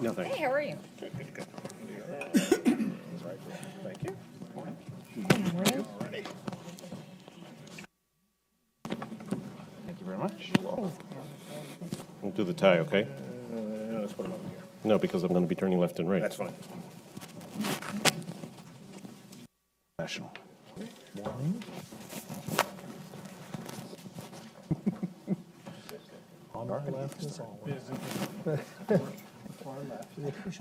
No, thank Hey, how are you? you. Thank you. Thank you very much. We'll do the tie, okay? Let's put them over here. No, because I'm going to be turning left and right. That's fine. National. On our left is always. Far left. Unless you're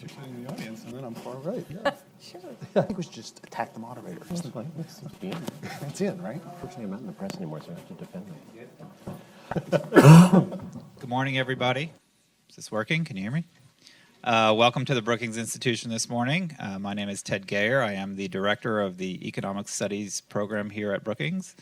sitting in the audience, and then I'm far right. Yeah. Sure. I think we should just attack the moderator. That's in, right? Fortunately, I'm not in the press anymore, so I have to defend me. Good morning, everybody. Is this working? Can you hear me? Welcome to the Brookings Institution this morning. My name is Ted Gayer. I am the director of the Economic Studies program here at Brookings.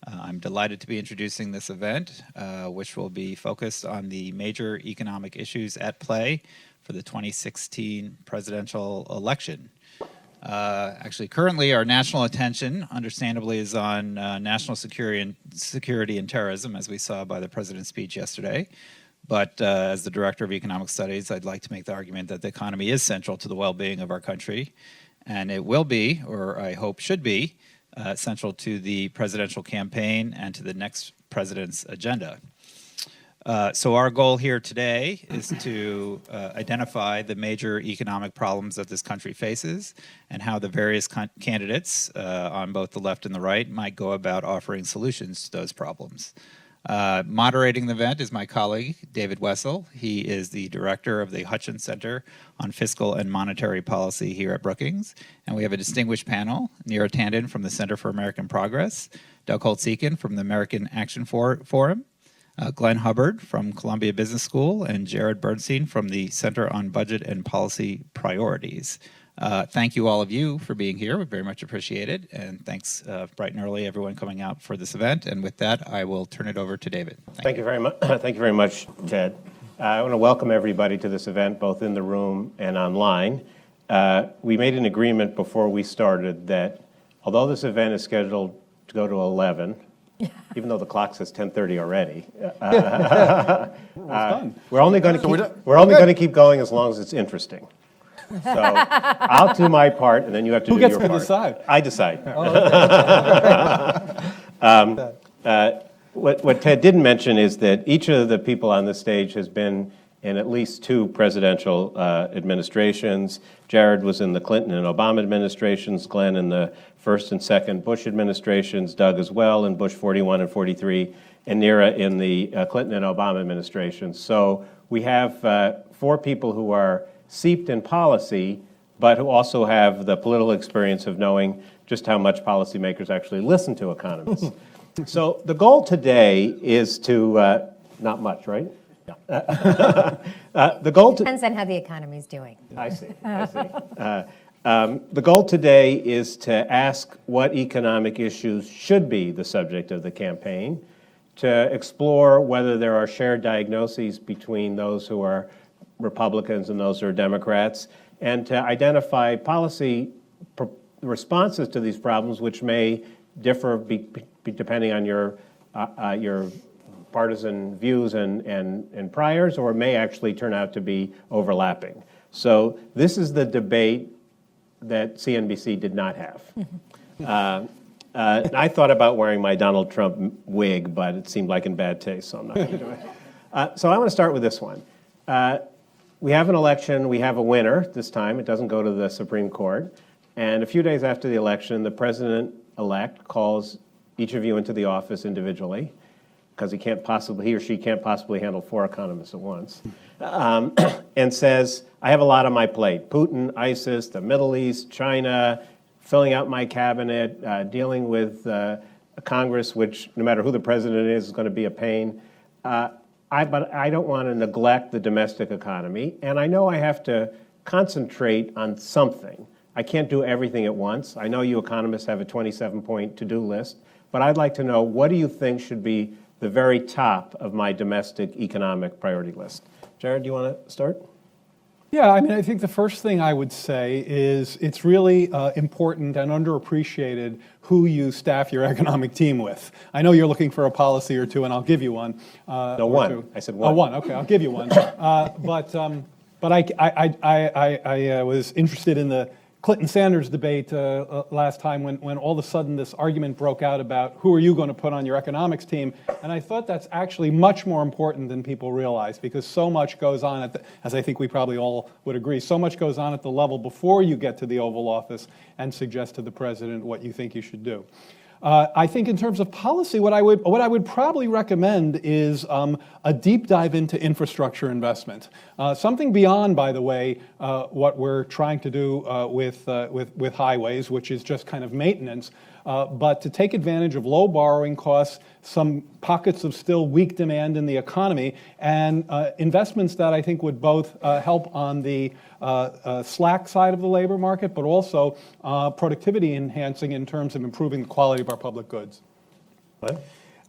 I'm delighted to be introducing this event, which will be focused on the major economic issues at play for the 2016 presidential election. Actually, currently our national attention, understandably, is on national security and terrorism, as we saw by the president's speech yesterday. But as the director of economic studies, I'd like to make the argument that the economy is central to the well-being of our country, and it will be, or I hope should be, central to the presidential campaign and to the next president's agenda. So our goal here today is to identify the major economic problems that this country faces and how the various candidates on both the left and the right might go about offering solutions to those problems. Moderating the event is my colleague, David Wessel. He is the director of the Hutchins Center on Fiscal and Monetary Policy here at Brookings. And we have a distinguished panel, Neera Tandon from the Center for American Progress, Doug Holtz-Eakin from the American Action Forum, Glenn Hubbard from Columbia Business School, and Jared Bernstein from the Center on Budget and Policy Priorities. Thank you all of you for being here. We very much appreciate it. And thanks bright and early, everyone coming out for this event. And with that, I will turn it over to David. Thank you very much. Thank you very much, Ted. I want to welcome everybody to this event, both in the room and online. We made an agreement before we started that although this event is scheduled to go to 11, even though the clock says 10:30 already, we're only going to keep going as long as it's interesting. So I'll do my part, and then you have to do your part. Who gets to decide? I decide. What Ted didn't mention is that each of the people on this stage has been in at least two presidential administrations. Jared was in the Clinton and Obama administrations, Glenn in the first and second Bush administrations, Doug as well in Bush 41 and 43, and Neera in the Clinton and Obama administrations. So we have four people who are steeped in policy, but who also have the political experience of knowing just how much policymakers actually listen to economists. So the goal today is to, not much, right? Yeah. The goal Depends on how the economy's doing. I see. The goal today is to ask what economic issues should be the subject of the campaign, to explore whether there are shared diagnoses between those who are Republicans and those who are Democrats, and to identify policy responses to these problems, which may differ depending on your partisan views and priors, or may actually turn out to be overlapping. So this is the debate that CNBC did not have. I thought about wearing my Donald Trump wig, but it seemed like in bad taste, so I'm not going to do it. So I want to start with this one. We have an election, we have a winner this time, it doesn't go to the Supreme Court, and a few days after the election, the president-elect calls each of you into the office individually, because he or she can't possibly handle four economists at once, and says, I have a lot on my plate. Putin, ISIS, the Middle East, China, filling out my cabinet, dealing with a Congress, which no matter who the president is going to be a pain. But I don't want to neglect the domestic economy, and I know I have to concentrate on something. I can't do everything at once. I know you economists have a 27-point to-do list, but I'd like to know, what do you think should be the very top of my domestic economic priority list? Jared, do you want to start? Yeah, I mean, I think the first thing I would say is it's really important and underappreciated who you staff your economic team with. I know you're looking for a policy or two, and I'll give you one. No, one. Two. I said one. Oh, one. Okay, I'll give you one. But But I was interested in the Clinton-Sanders debate last time when all of a sudden this argument broke out about who are you going to put on your economics team, and I thought that's actually much more important than people realize, because so much goes on at the, as I think we probably all would agree, so much goes on at the level before you get to the Oval Office and suggest to the president what you think you should do. I think in terms of policy, what I would probably recommend is a deep dive into infrastructure investment. Something beyond, by the way, what we're trying to do with highways, which is just kind of maintenance, but to take advantage of low borrowing costs, some pockets of still weak demand in the economy, and investments that I think would both help on the slack side of the labor market, but also productivity enhancing in terms of improving the quality of our public goods. What?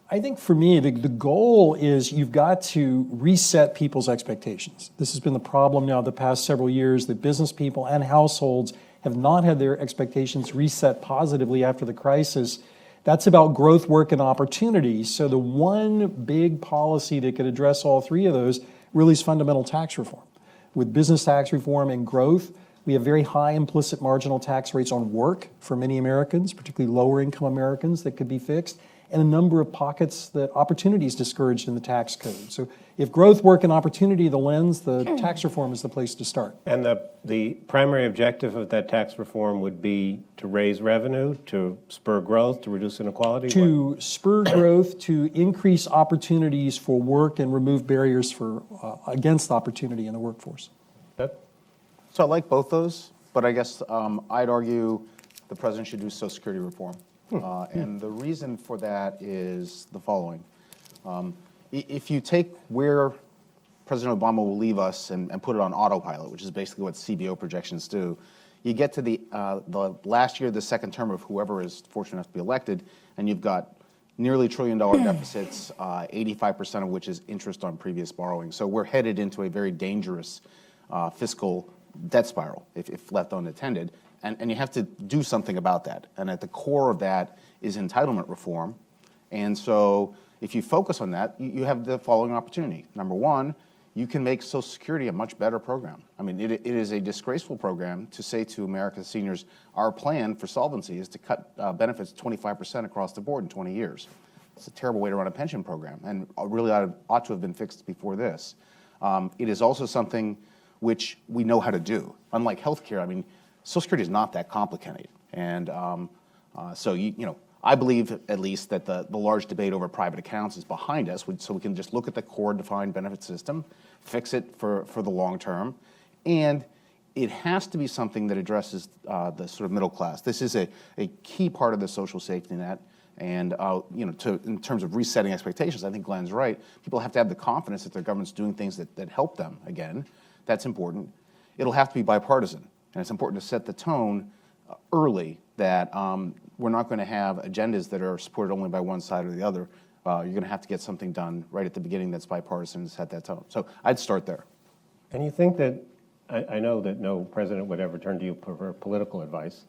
I think for me, the goal is you've got to reset people's expectations. This has been the problem now the past several years, that business people and households have not had their expectations reset positively after the crisis. That's about growth, work, and opportunity. So the one big policy that could address all three of those really is fundamental tax reform. With business tax reform and growth, we have very high implicit marginal tax rates on work for many Americans, particularly lower income Americans, that could be fixed, and a number of pockets that opportunity is discouraged in the tax code. So if growth, work, and opportunity are the lens, the tax reform is the place to start. And the primary objective of that tax reform would be to raise revenue, to spur growth, to reduce inequality? To spur growth, to increase opportunities for work and remove barriers for against opportunity in the workforce. So I like both those, but I guess I'd argue the president should do Social Security reform. And the reason for that is the following. If you take where President Obama will leave us and put it on autopilot, which is basically what CBO projections do, you get to the last year of the second term of whoever is fortunate enough to be elected, and you've got nearly $1 trillion deficits, 85% of which is interest on previous borrowing. So we're headed into a very dangerous fiscal debt spiral if left unattended. And you have to do something about that. And at the core of that is entitlement reform. And so if you focus on that, you have the following opportunity. Number one, you can make Social Security a much better program. I mean, it is a disgraceful program to say to America's seniors, our plan for solvency is to cut benefits 25% across the board in 20 years. It's a terrible way to run a pension program, and really ought to have been fixed before this. It is also something which we know how to do. Unlike healthcare, I mean, Social Security is not that complicated. And so, I believe at least that the large debate over private accounts is behind us, so we can just look at the core defined benefit system, fix it for the long term, and it has to be something that addresses the sort of middle class. This is a key part of the social safety net, and in terms of resetting expectations, I think Glenn's right. People have to have the confidence that their government's doing things that help them again. That's important. It'll have to be bipartisan, and it's important to set the tone early that we're not going to have agendas that are supported only by one side or the other. You're going to have to get something done right at the beginning that's bipartisan and set that tone. So I'd start there. And you think that, I know that no president would ever turn to you for political advice,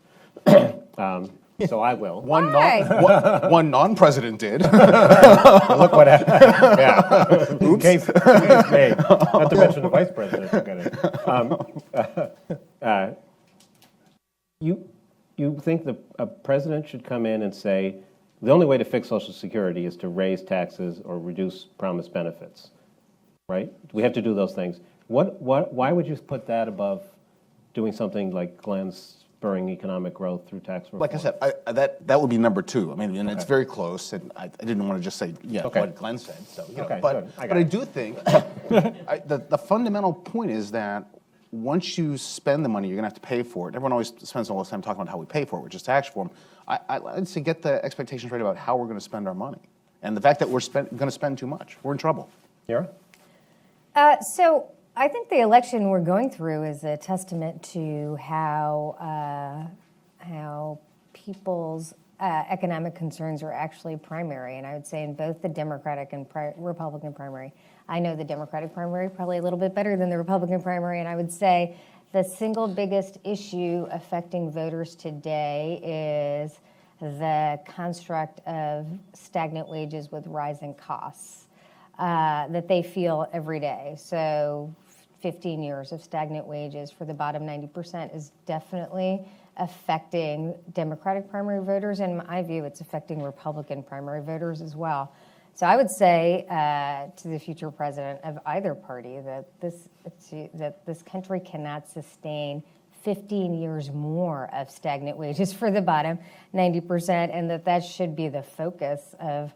so I will. One non-president did. Look what happened. Yeah. Oops. Case made. Not to mention the vice president took it. You think a president should come in and say, the only way to fix Social Security is to raise taxes or reduce promised benefits, right? We have to do those things. Why would you put that above doing something like Glenn's spurring economic growth through tax reform? Like I said, that would be number two. I mean, and it's very close, and I didn't want to just say, what Glenn said. So, but I do think the fundamental point is that once you spend the money, you're going to have to pay for it. Everyone always spends all this time talking about how we pay for it, which is tax reform. I'd say get the expectations right about how we're going to spend our money. And the fact that we're going to spend too much, we're in trouble. Yara? So I think the election we're going through is a testament to how people's economic concerns are actually primary. And I would say in both the Democratic and Republican primary. I know the Democratic primary probably a little bit better than the Republican primary, and I would say the single biggest issue affecting voters today is the construct of stagnant wages with rising costs that they feel every day. So 15 years of stagnant wages for the bottom 90% is definitely affecting Democratic primary voters. In my view, it's affecting Republican primary voters as well. So I would say to the future president of either party that this country cannot sustain 15 years more of stagnant wages for the bottom 90%, and that should be the focus of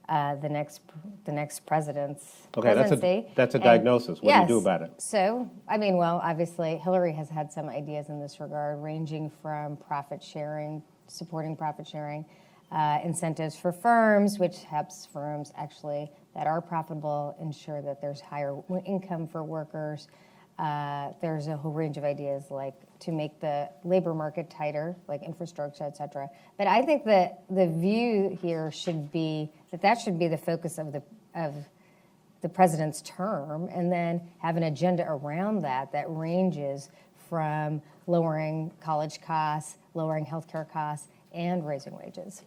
the next president's presidency. That's a diagnosis. What do you do about it? So, I mean, well, obviously, Hillary has had some ideas in this regard, ranging from profit sharing, supporting profit sharing, incentives for firms, which helps firms actually that are profitable ensure that there's higher income for workers. There's a whole range of ideas like to make the labor market tighter, like infrastructure, et cetera. But I think that the view here should be that should be the focus of the president's term, and then have an agenda around that ranges from lowering college costs, lowering healthcare costs, and raising wages.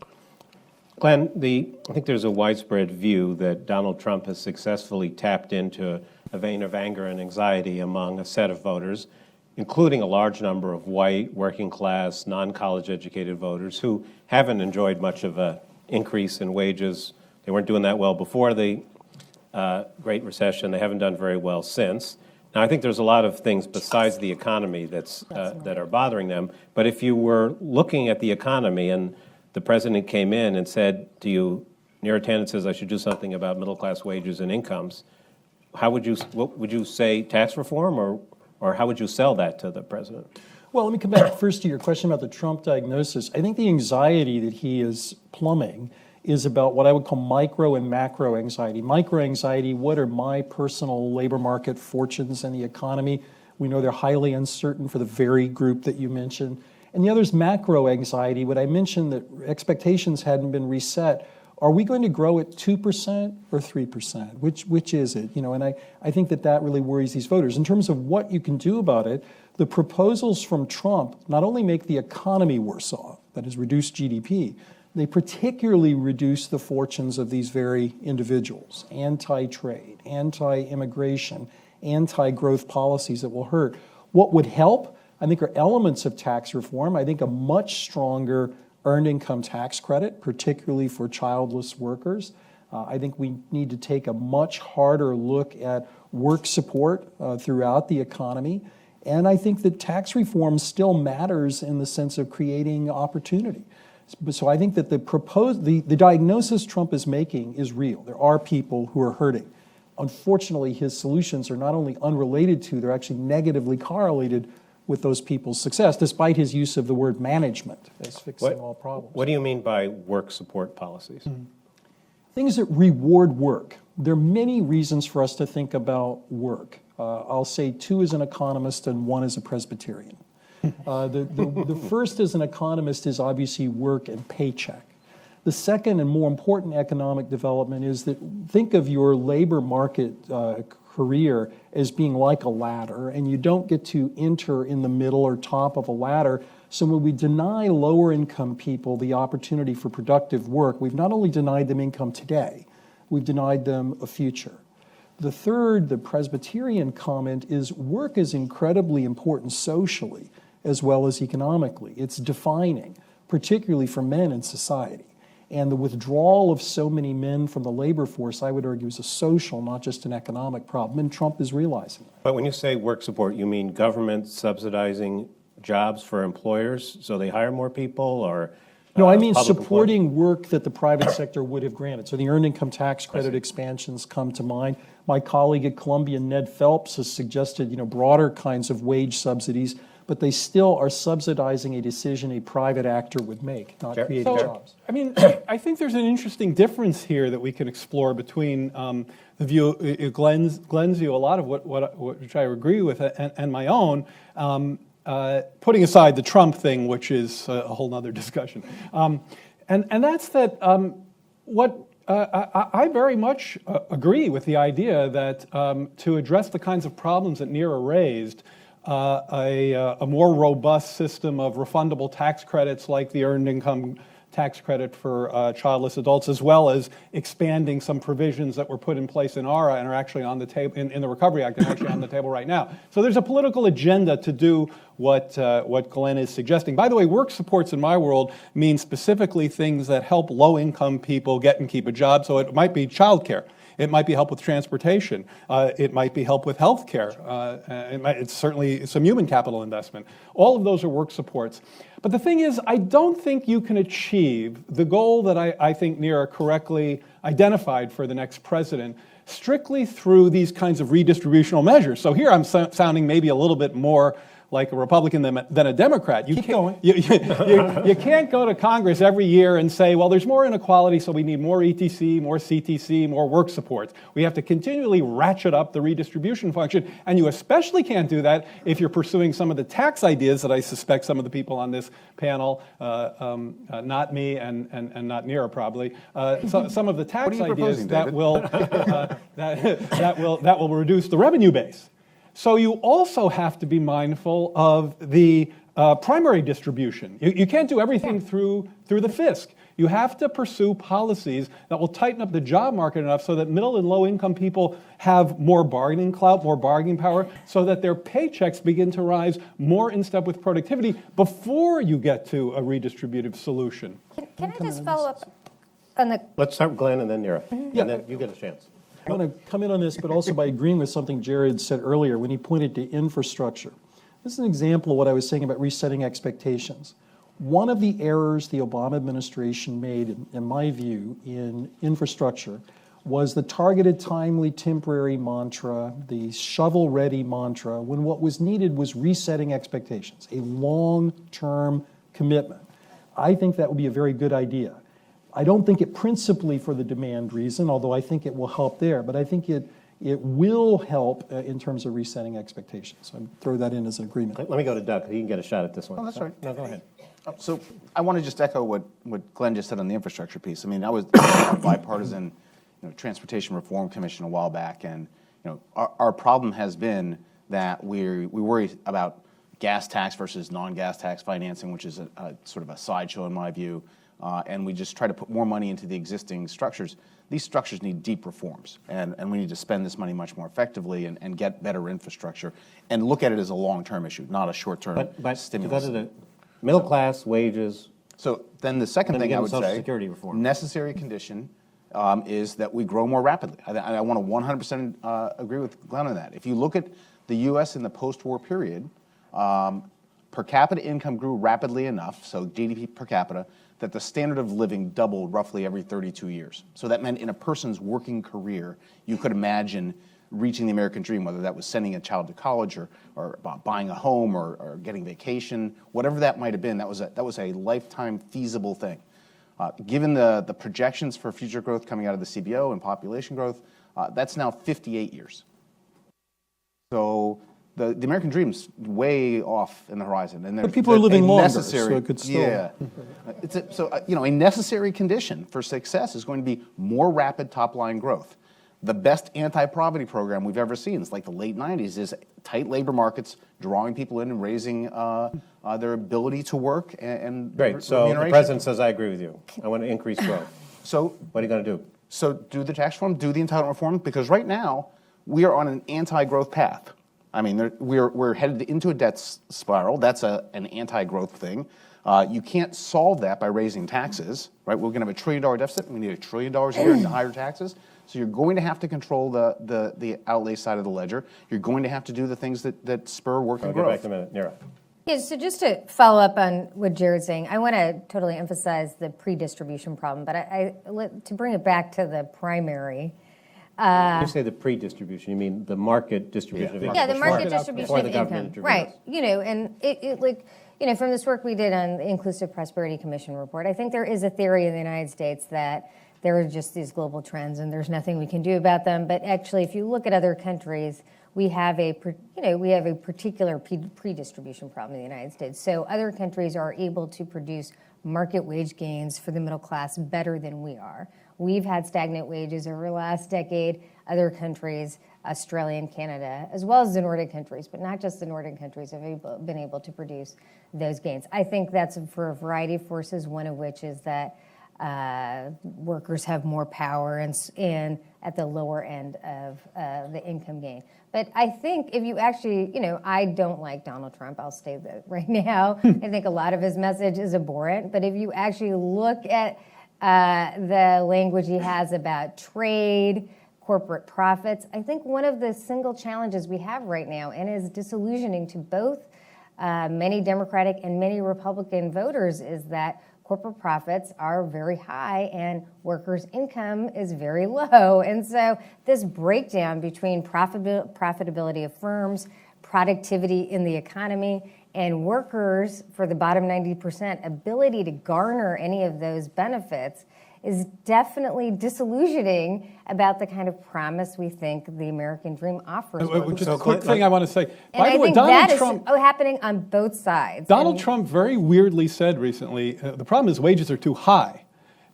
Glenn, I think there's a widespread view that Donald Trump has successfully tapped into a vein of anger and anxiety among a set of voters, including a large number of white, working class, non-college educated voters who haven't enjoyed much of an increase in wages. They weren't doing that well before the Great Recession. They haven't done very well since. Now, I think there's a lot of things besides the economy that are bothering them. But if you were looking at the economy and the president came in and said to you, near attendance says I should do something about middle-class wages and incomes, what would you say, tax reform, or how would you sell that to the president? Well, let me come back first to your question about the Trump diagnosis. I think the anxiety that he is plumbing is about what I would call micro and macro anxiety. Micro anxiety, what are my personal labor market fortunes in the economy? We know they're highly uncertain for the very group that you mentioned. And the other is macro anxiety. What I mentioned that expectations hadn't been reset. Are we going to grow at 2% or 3%? Which is it? And I think that really worries these voters. In terms of what you can do about it, the proposals from Trump not only make the economy worse off, that is, reduce GDP, they particularly reduce the fortunes of these very individuals. Anti-trade, anti-immigration, anti-growth policies that will hurt. What would help, I think, are elements of tax reform. I think a much stronger earned income tax credit, particularly for childless workers. I think we need to take a much harder look at work support throughout the economy. And I think that tax reform still matters in the sense of creating opportunity. So I think that the diagnosis Trump is making is real. There are people who are hurting. Unfortunately, his solutions are not only unrelated to, they're actually negatively correlated with those people's success, despite his use of the word management as fixing all problems. What do you mean by work support policies? Things that reward work. There are many reasons for us to think about work. I'll say two as an economist and one as a Presbyterian. The first as an economist is obviously work and paycheck. The second and more important economic development is that think of your labor market career as being like a ladder, and you don't get to enter in the middle or top of a ladder. So when we deny lower income people the opportunity for productive work, we've not only denied them income today, we've denied them a future. The third, the Presbyterian comment, is work is incredibly important socially as well as economically. It's defining, particularly for men in society. And the withdrawal of so many men from the labor force, I would argue, is a social, not just an economic problem, and Trump is realizing that. But when you say work support, you mean government subsidizing jobs for employers so they hire more people, or No, I mean public supporting work that the private sector would have granted. So the earned income tax credit expansions come to mind. My colleague at Columbia, Ned Phelps, has suggested broader kinds of wage subsidies, but they still are subsidizing a decision a private actor would make, not creating jobs. I mean, I think there's an interesting difference here that we can explore between the view, Glenn's view, a lot of which I agree with, and my own, putting aside the Trump thing, which is a whole other discussion. And that's that I very much agree with the idea that to address the kinds of problems that Neera raised, a more robust system of refundable tax credits like the earned income tax credit for childless adults, as well as expanding some provisions that were put in place in ARA and are actually on the table in the Recovery Act and actually on the table right now. So there's a political agenda to do what Glenn is suggesting. By the way, work supports in my world mean specifically things that help low-income people get and keep a job. So it might be childcare. It might be help with transportation. It might be help with health care. It's certainly some human capital investment. All of those are work supports. But the thing is, I don't think you can achieve the goal that I think Neera correctly identified for the next president strictly through these kinds of redistributional measures. So here I'm sounding maybe a little bit more like a Republican than a Democrat. Keep going. You can't go to Congress every year and say, well, there's more inequality, so we need more ETC, more CTC, more work supports. We have to continually ratchet up the redistribution function, and you especially can't do that if you're pursuing some of the tax ideas that I suspect some of the people on this panel, not me and not Neera probably, some of the tax ideas that will reduce the revenue base. So you also have to be mindful of the primary distribution. You can't do everything through the fisc. You have to pursue policies that will tighten up the job market enough so that middle and low-income people have more bargaining clout, more bargaining power, so that their paychecks begin to rise more in step with productivity before you get to a redistributive solution. Can I just follow up on the, Let's start with Glenn and then Neera, and then you get a chance. I want to come in on this, but also by agreeing with something Jared said earlier when he pointed to infrastructure. This is an example of what I was saying about resetting expectations. One of the errors the Obama administration made, in my view, in infrastructure was the targeted, timely, temporary mantra, the shovel-ready mantra, when what was needed was resetting expectations, a long-term commitment. I think that would be a very good idea. I don't think it principally for the demand reason, although I think it will help there, but I think it will help in terms of resetting expectations. So I throw that in as an agreement. Let me go to Doug. He can get a shot at this one. Oh, that's right. No, go ahead. So I want to just echo what Glenn just said on the infrastructure piece. I mean, I was on a bipartisan Transportation Reform Commission a while back, and our problem has been that we worry about gas tax versus non-gas tax financing, which is a sort of a sideshow in my view. And we just try to put more money into the existing structures. These structures need deep reforms, and we need to spend this money much more effectively and get better infrastructure and look at it as a long-term issue, not a short-term But stimulus. to go to the middle class, wages, So then the second Then thing again, I would Social say, Security reform. necessary condition is that we grow more rapidly. I want to 100% agree with Glenn on that. If you look at the U.S. in the post-war period, per capita income grew rapidly enough, so GDP per capita, that the standard of living doubled roughly every 32 years. So that meant in a person's working career, you could imagine reaching the American dream, whether that was sending a child to college or buying a home or getting vacation, whatever that might have been, that was a lifetime feasible thing. Given the projections for future growth coming out of the CBO and population growth, that's now 58 years. So the American dream's way off in the horizon, and But people are living longer, so necessary, it could still. Yeah, a necessary condition for success is going to be more rapid top-line growth. The best anti-poverty program we've ever seen, it's like the late '90s, is tight labor markets, drawing people in and raising their ability to work and great. So the remuneration. president says, I agree with you. I want to increase growth. So What are you going to do? So do the tax reform, do the entitlement reform, because right now we are on an anti-growth path. I mean, we're headed into a debt spiral. That's an anti-growth thing. You can't solve that by raising taxes, right? We're going to have $1 trillion deficit. We need $1 trillion a year in higher taxes. So you're going to have to control the outlay side of the ledger. You're going to have to do the things that spur working I'll get growth. back in a minute. Neera. yeah, so just to follow up on what Jared's saying, I want to totally emphasize the pre-distribution problem, but to bring it back to the primary. When you say the pre-distribution, you mean the market distribution of income? Yeah, the market Before distribution of the government income, intervenes. right? And from this work we did on the Inclusive Prosperity Commission report, I think there is a theory in the United States that there are just these global trends and there's nothing we can do about them. But actually, if you look at other countries, we have a particular pre-distribution problem in the United States. So other countries are able to produce market wage gains for the middle class better than we are. We've had stagnant wages over the last decade. other countries, Australia and Canada, as well as the Nordic countries, but not just the Nordic countries, have been able to produce those gains. I think that's for a variety of forces, one of which is that workers have more power and at the lower end of the income gain. But I think if you actually, I don't like Donald Trump, I'll state that right now. I think a lot of his message is abhorrent, but if you actually look at the language he has about trade, corporate profits, I think one of the single challenges we have right now, and is disillusioning to both many Democratic and many Republican voters, is that corporate profits are very high and workers' income is very low. And so this breakdown between profitability of firms, productivity in the economy, and workers, for the bottom 90%, ability to garner any of those benefits is definitely disillusioning about the kind of promise we think the American dream offers. Just a quick thing I want to say. And I think that is happening on both sides. Donald Trump very weirdly said recently, the problem is wages are too high,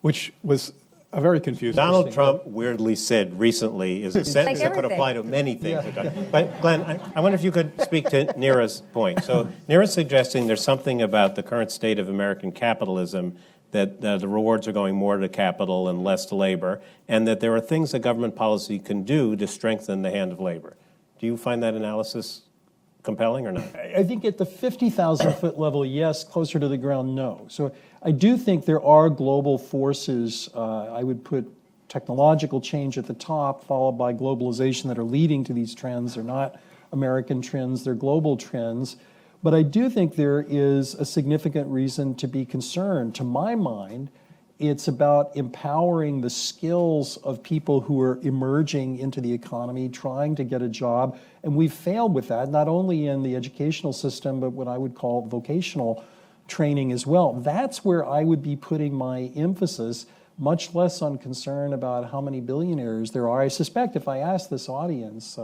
which was a very confusing Donald thing. Trump weirdly said recently is a sentence that could apply to many things. But Glenn, I wonder if you could speak to Neera's point. So Neera's suggesting there's something about the current state of American capitalism that the rewards are going more to capital and less to labor, and that there are things that government policy can do to strengthen the hand of labor. Do you find that analysis compelling or not? I think at the 50,000-foot level, yes. Closer to the ground, no. So I do think there are global forces. I would put technological change at the top, followed by globalization, that are leading to these trends. They're not American trends, they're global trends. But I do think there is a significant reason to be concerned. To my mind, it's about empowering the skills of people who are emerging into the economy, trying to get a job. And we've failed with that, not only in the educational system, but what I would call vocational training as well. That's where I would be putting my emphasis, much less on concern about how many billionaires there are. I suspect if I ask this audience,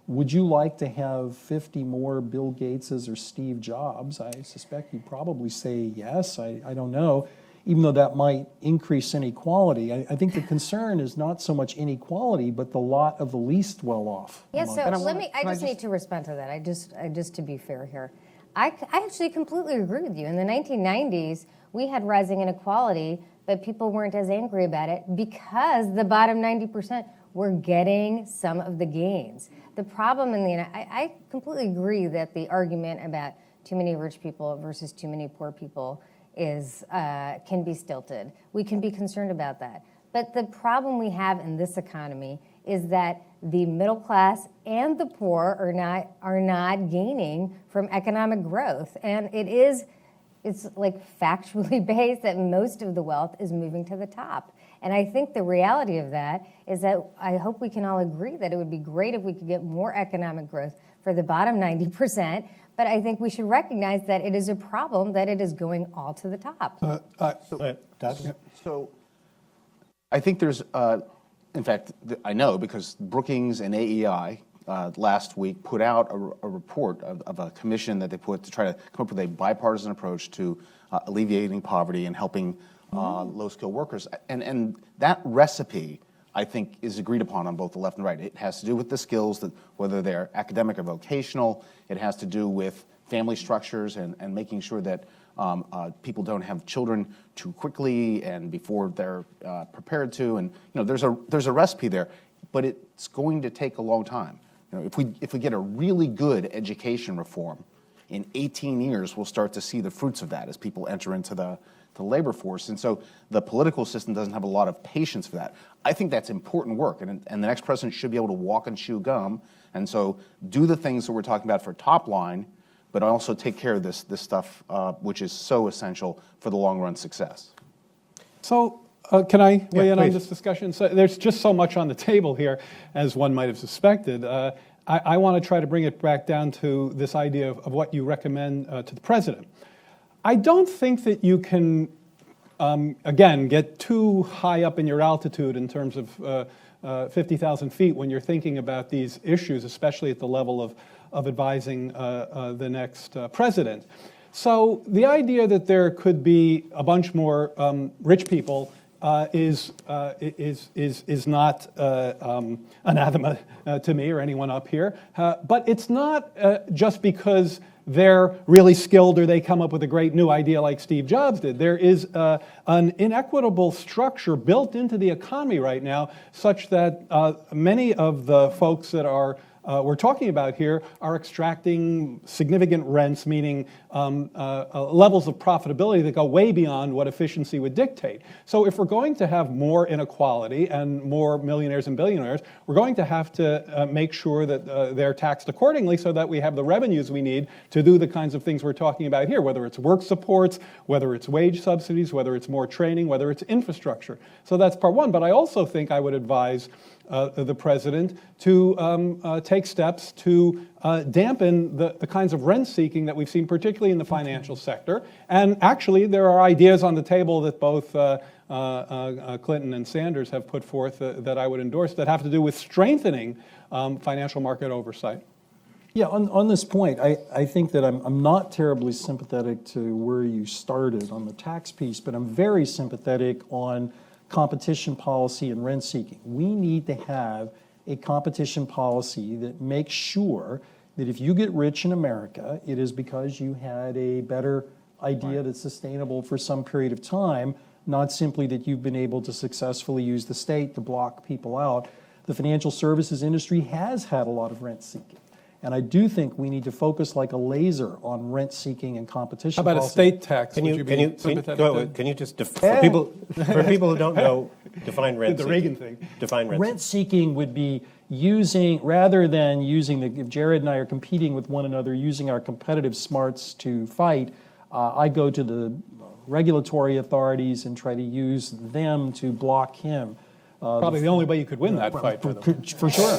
would you like to have 50 more Bill Gateses or Steve Jobs? I suspect you'd probably say yes. I don't know, even though that might increase inequality. I think the concern is not so much inequality, but the lot of the least well-off. Yeah, so I just need to respond to that. I just to be fair here. I actually completely agree with you. In the 1990s, we had rising inequality, but people weren't as angry about it because the bottom 90% were getting some of the gains. The problem I completely agree that the argument about too many rich people versus too many poor people can be stilted. We can be concerned about that. But the problem we have in this economy is that the middle class and the poor are not gaining from economic growth. And it's like factually based that most of the wealth is moving to the top. And I think the reality of that is that I hope we can all agree that it would be great if we could get more economic growth for the bottom 90%, but I think we should recognize that it is a problem that it is going all to the top. So I think there's, in fact, I know because Brookings and AEI last week put out a report of a commission that they put to try to come up with a bipartisan approach to alleviating poverty and helping low-skilled workers. And that recipe, I think, is agreed upon on both the left and right. It has to do with the skills, that whether they're academic or vocational. It has to do with family structures and making sure that people don't have children too quickly and before they're prepared to. And there's a recipe there, but it's going to take a long time. If we get a really good education reform, in 18 years we'll start to see the fruits of that as people enter into the labor force. And so the political system doesn't have a lot of patience for that. I think that's important work, and the next president should be able to walk and chew gum, and so do the things that we're talking about for top line, but also take care of this stuff, which is so essential for the long-run success. So can I weigh in on please. this discussion? So there's just so much on the table here, as one might have suspected. I want to try to bring it back down to this idea of what you recommend to the president. I don't think that you can, again, get too high up in your altitude in terms of 50,000 feet when you're thinking about these issues, especially at the level of advising the next president. So the idea that there could be a bunch more rich people is not anathema to me or anyone up here. But it's not just because they're really skilled or they come up with a great new idea like Steve Jobs did. There is an inequitable structure built into the economy right now such that many of the folks that we're talking about here are extracting significant rents, meaning levels of profitability that go way beyond what efficiency would dictate. So if we're going to have more inequality and more millionaires and billionaires, we're going to have to make sure that they're taxed accordingly so that we have the revenues we need to do the kinds of things we're talking about here, whether it's work supports, whether it's wage subsidies, whether it's more training, whether it's infrastructure. So that's part one. But I also think I would advise the president to take steps to dampen the kinds of rent seeking that we've seen, particularly in the financial sector. And actually, there are ideas on the table that both Clinton and Sanders have put forth that I would endorse that have to do with strengthening financial market oversight. Yeah, on this point, I think that I'm not terribly sympathetic to where you started on the tax piece, but I'm very sympathetic on competition policy and rent seeking. We need to have a competition policy that makes sure that if you get rich in America, it is because you had a better idea that's sustainable for some period of time, not simply that you've been able to successfully use the state to block people out. The financial services industry has had a lot of rent seeking. And I do think we need to focus like a laser on rent seeking and competition How about policy. a state tax? Can Would you, be can you, sympathetic to? can you just, for people who don't know, define rent The seeking? Reagan thing. Define rent Rent seeking would be using, rather than using, if Jared and I are competing with one another, using our competitive smarts to fight, I go to the regulatory authorities and try to use them to block him. Probably the only way you could win that fight. by the way. For sure.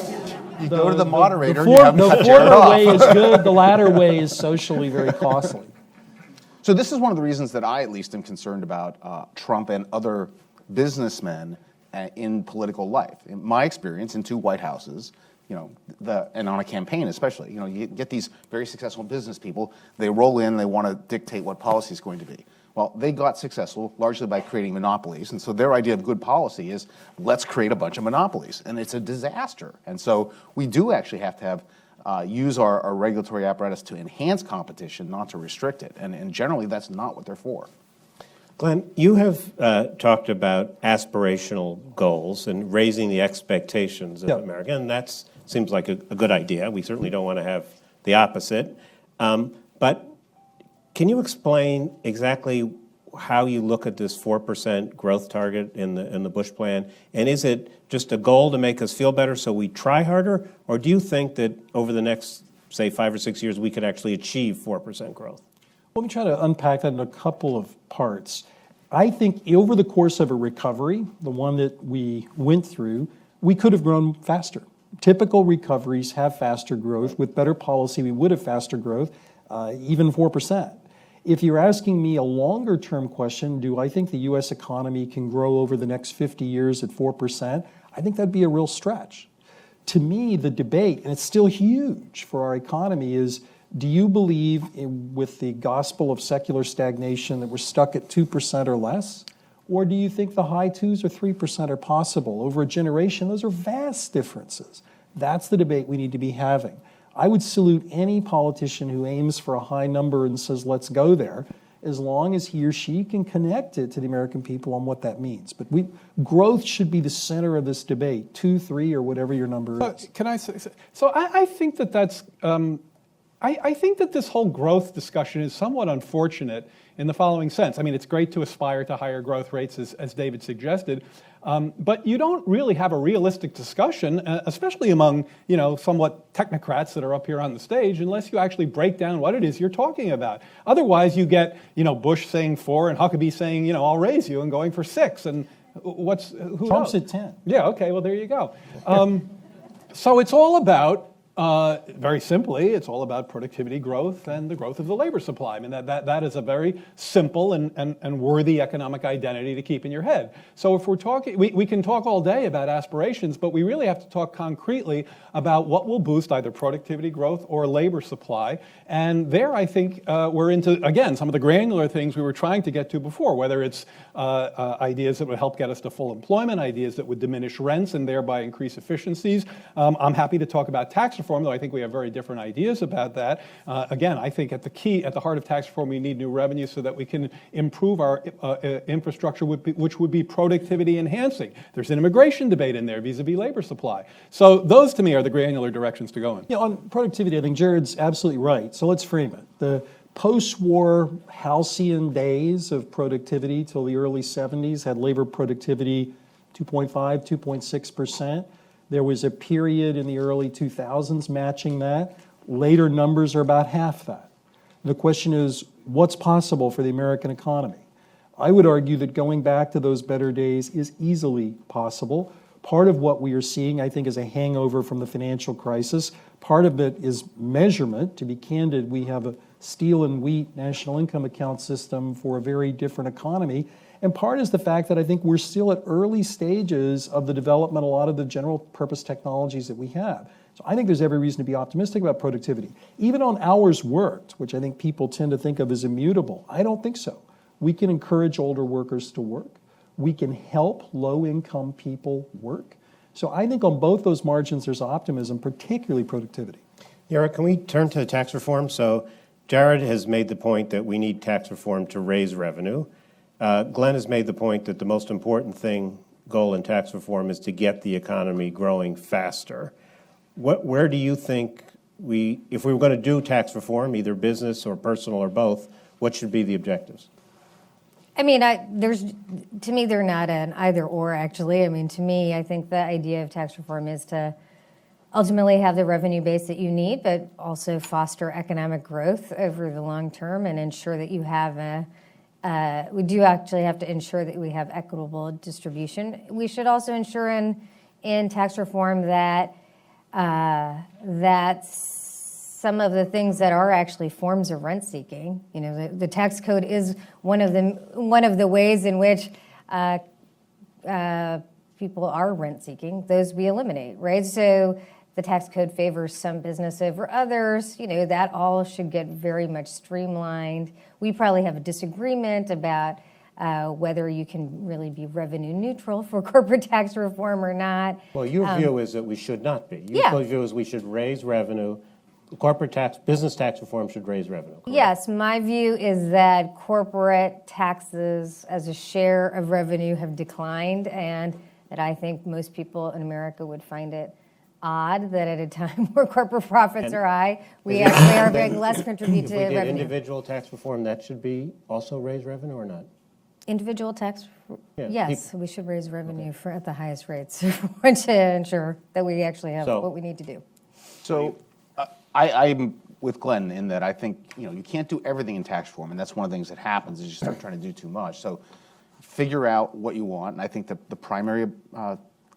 You go to the moderator and you The have them cut Jared former off. way is good, the latter way is socially very costly. So this is one of the reasons that I at least am concerned about Trump and other businessmen in political life. In my experience in 2 White Houses, and on a campaign especially, you get these very successful business people, they roll in, they want to dictate what policy is going to be. Well, they got successful largely by creating monopolies, and so their idea of good policy is let's create a bunch of monopolies, and it's a disaster. And so we do actually have to use our regulatory apparatus to enhance competition, not to restrict it, and generally that's not what they're for. Glenn, you have talked about aspirational goals and raising the expectations of America, and that seems like a good idea. We certainly don't want to have the opposite. But can you explain exactly how you look at this 4% growth target in the Bush plan? And is it just a goal to make us feel better so we try harder? Or do you think that over the next, say, 5 or 6 years, we could actually achieve 4% growth? Let me try to unpack that in a couple of parts. I think over the course of a recovery, the one that we went through, we could have grown faster. Typical recoveries have faster growth. With better policy, we would have faster growth, even 4%. If you're asking me a longer-term question, do I think the U.S. economy can grow over the next 50 years at 4%? I think that'd be a real stretch. To me, the debate, and it's still huge for our economy, is do you believe with the gospel of secular stagnation that we're stuck at 2% or less? Or do you think the high 2s or 3% are possible? Over a generation, those are vast differences. That's the debate we need to be having. I would salute any politician who aims for a high number and says, let's go there, as long as he or she can connect it to the American people on what that means. But growth should be the center of this debate, 2, 3, or whatever your number is. Can I say, so I think that that's, I think that this whole growth discussion is somewhat unfortunate in the following sense. I mean, it's great to aspire to higher growth rates, as David suggested, but you don't really have a realistic discussion, especially among, somewhat technocrats that are up here on the stage, unless you actually break down what it is you're talking about. Otherwise, you get, Bush saying 4 and Huckabee saying, I'll raise you and going for 6. And who Trump's knows? at 10. Yeah, okay, well, there you go. So it's all about Very simply, it's all about productivity growth and the growth of the labor supply. I mean, that is a very simple and worthy economic identity to keep in your head. So if we're talking, we can talk all day about aspirations, but we really have to talk concretely about what will boost either productivity growth or labor supply. And there, I think, we're into, again, some of the granular things we were trying to get to before, whether it's ideas that would help get us to full employment, ideas that would diminish rents and thereby increase efficiencies. I'm happy to talk about tax reform, though I think we have very different ideas about that. Again, I think at the heart of tax reform, we need new revenue so that we can improve our infrastructure, which would be productivity enhancing. There's an immigration debate in there vis-a-vis labor supply. So those, to me, are the granular directions to go in. Yeah, on productivity, I think Jared's absolutely right. So let's frame it. The post-war halcyon days of productivity till the early 70s had labor productivity 2.5, 2.6%. There was a period in the early 2000s matching that. Later numbers are about half that. The question is, what's possible for the American economy? I would argue that going back to those better days is easily possible. Part of what we are seeing, I think, is a hangover from the financial crisis. Part of it is measurement. To be candid, we have a steel and wheat national income account system for a very different economy. And part is the fact that I think we're still at early stages of the development of a lot of the general purpose technologies that we have. So I think there's every reason to be optimistic about productivity. Even on hours worked, which I think people tend to think of as immutable, I don't think so. We can encourage older workers to work. We can help low-income people work. So I think on both those margins, there's optimism, particularly productivity. Yara, can we turn to tax reform? So Jared has made the point that we need tax reform to raise revenue. Glenn has made the point that the most important goal in tax reform is to get the economy growing faster. Where do you think if we were going to do tax reform, either business or personal or both, what should be the objectives? I mean, to me, they're not an either or, actually. I mean, to me, I think the idea of tax reform is to ultimately have the revenue base that you need, but also foster economic growth over the long term and ensure that you have we do actually have to ensure that we have equitable distribution. We should also ensure in tax reform that some of the things that are actually forms of rent seeking, the tax code is one of the ways in which people are rent seeking. Those we eliminate, right? So the tax code favors some business over others. That all should get very much streamlined. We probably have a disagreement about whether you can really be revenue neutral for corporate tax reform or not. Well, your view is that we should not be. Yeah. Your view is we should raise revenue. Corporate tax, business tax reform should raise revenue. Correct? Yes, my view is that corporate taxes as a share of revenue have declined, and that I think most people in America would find it odd that at a time where corporate profits are high, we actually are getting less contribute If to we did revenue. individual tax reform, that should be also raise revenue or not? Individual tax, Yeah, yes, we should raise revenue at the highest rates to ensure that we actually have So- what we need to do. So I'm with Glenn in that I think, you can't do everything in tax reform, and that's one of the things that happens is you start trying to do too much. So figure out what you want, and I think that the primary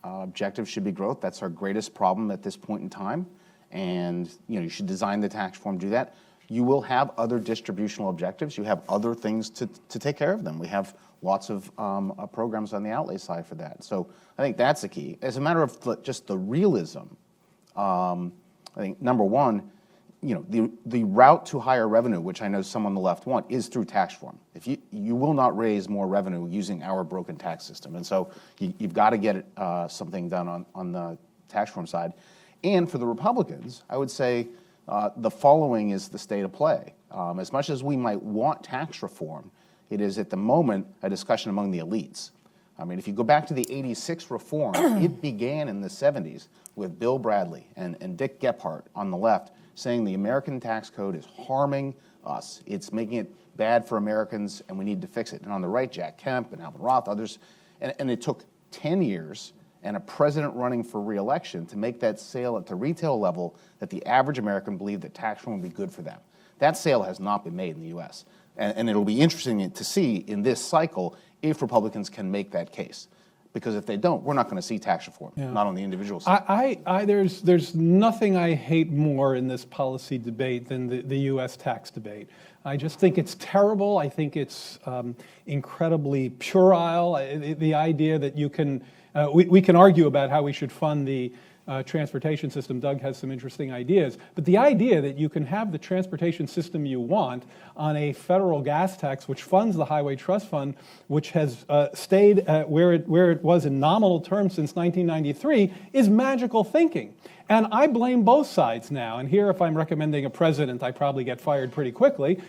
objective should be growth. That's our greatest problem at this point in time, and you should design the tax reform to do that. You will have other distributional objectives. You have other things to take care of them. We have lots of programs on the outlay side for that. So I think that's the key. As a matter of just the realism, I think number one, the route to higher revenue, which I know some on the left want, is through tax reform. If you will not raise more revenue using our broken tax system, and so you've got to get something done on the tax reform side. And for the Republicans, I would say the following is the state of play. As much as we might want tax reform, it is at the moment a discussion among the elites. I mean, if you go back to the '86 reform, it began in the '70s with Bill Bradley and Dick Gephardt on the left saying the American tax code is harming us. It's making it bad for Americans, and we need to fix it. And on the right, Jack Kemp and Alvin Roth, others. And it took 10 years and a president running for re-election to make that sale at the retail level that the average American believed that tax reform would be good for them. That sale has not been made in the U.S. And it'll be interesting to see in this cycle if Republicans can make that case. Because if they don't, we're not going to see tax reform, not on the individual side. There's nothing I hate more in this policy debate than the U.S. tax debate. I just think it's terrible. I think it's incredibly puerile. The idea that you can, we can argue about how we should fund the transportation system. Doug has some interesting ideas. But the idea that you can have the transportation system you want on a federal gas tax, which funds the Highway Trust Fund, which has stayed where it was in nominal terms since 1993, is magical thinking. And I blame both sides now. And here, if I'm recommending a president, I probably get fired pretty quickly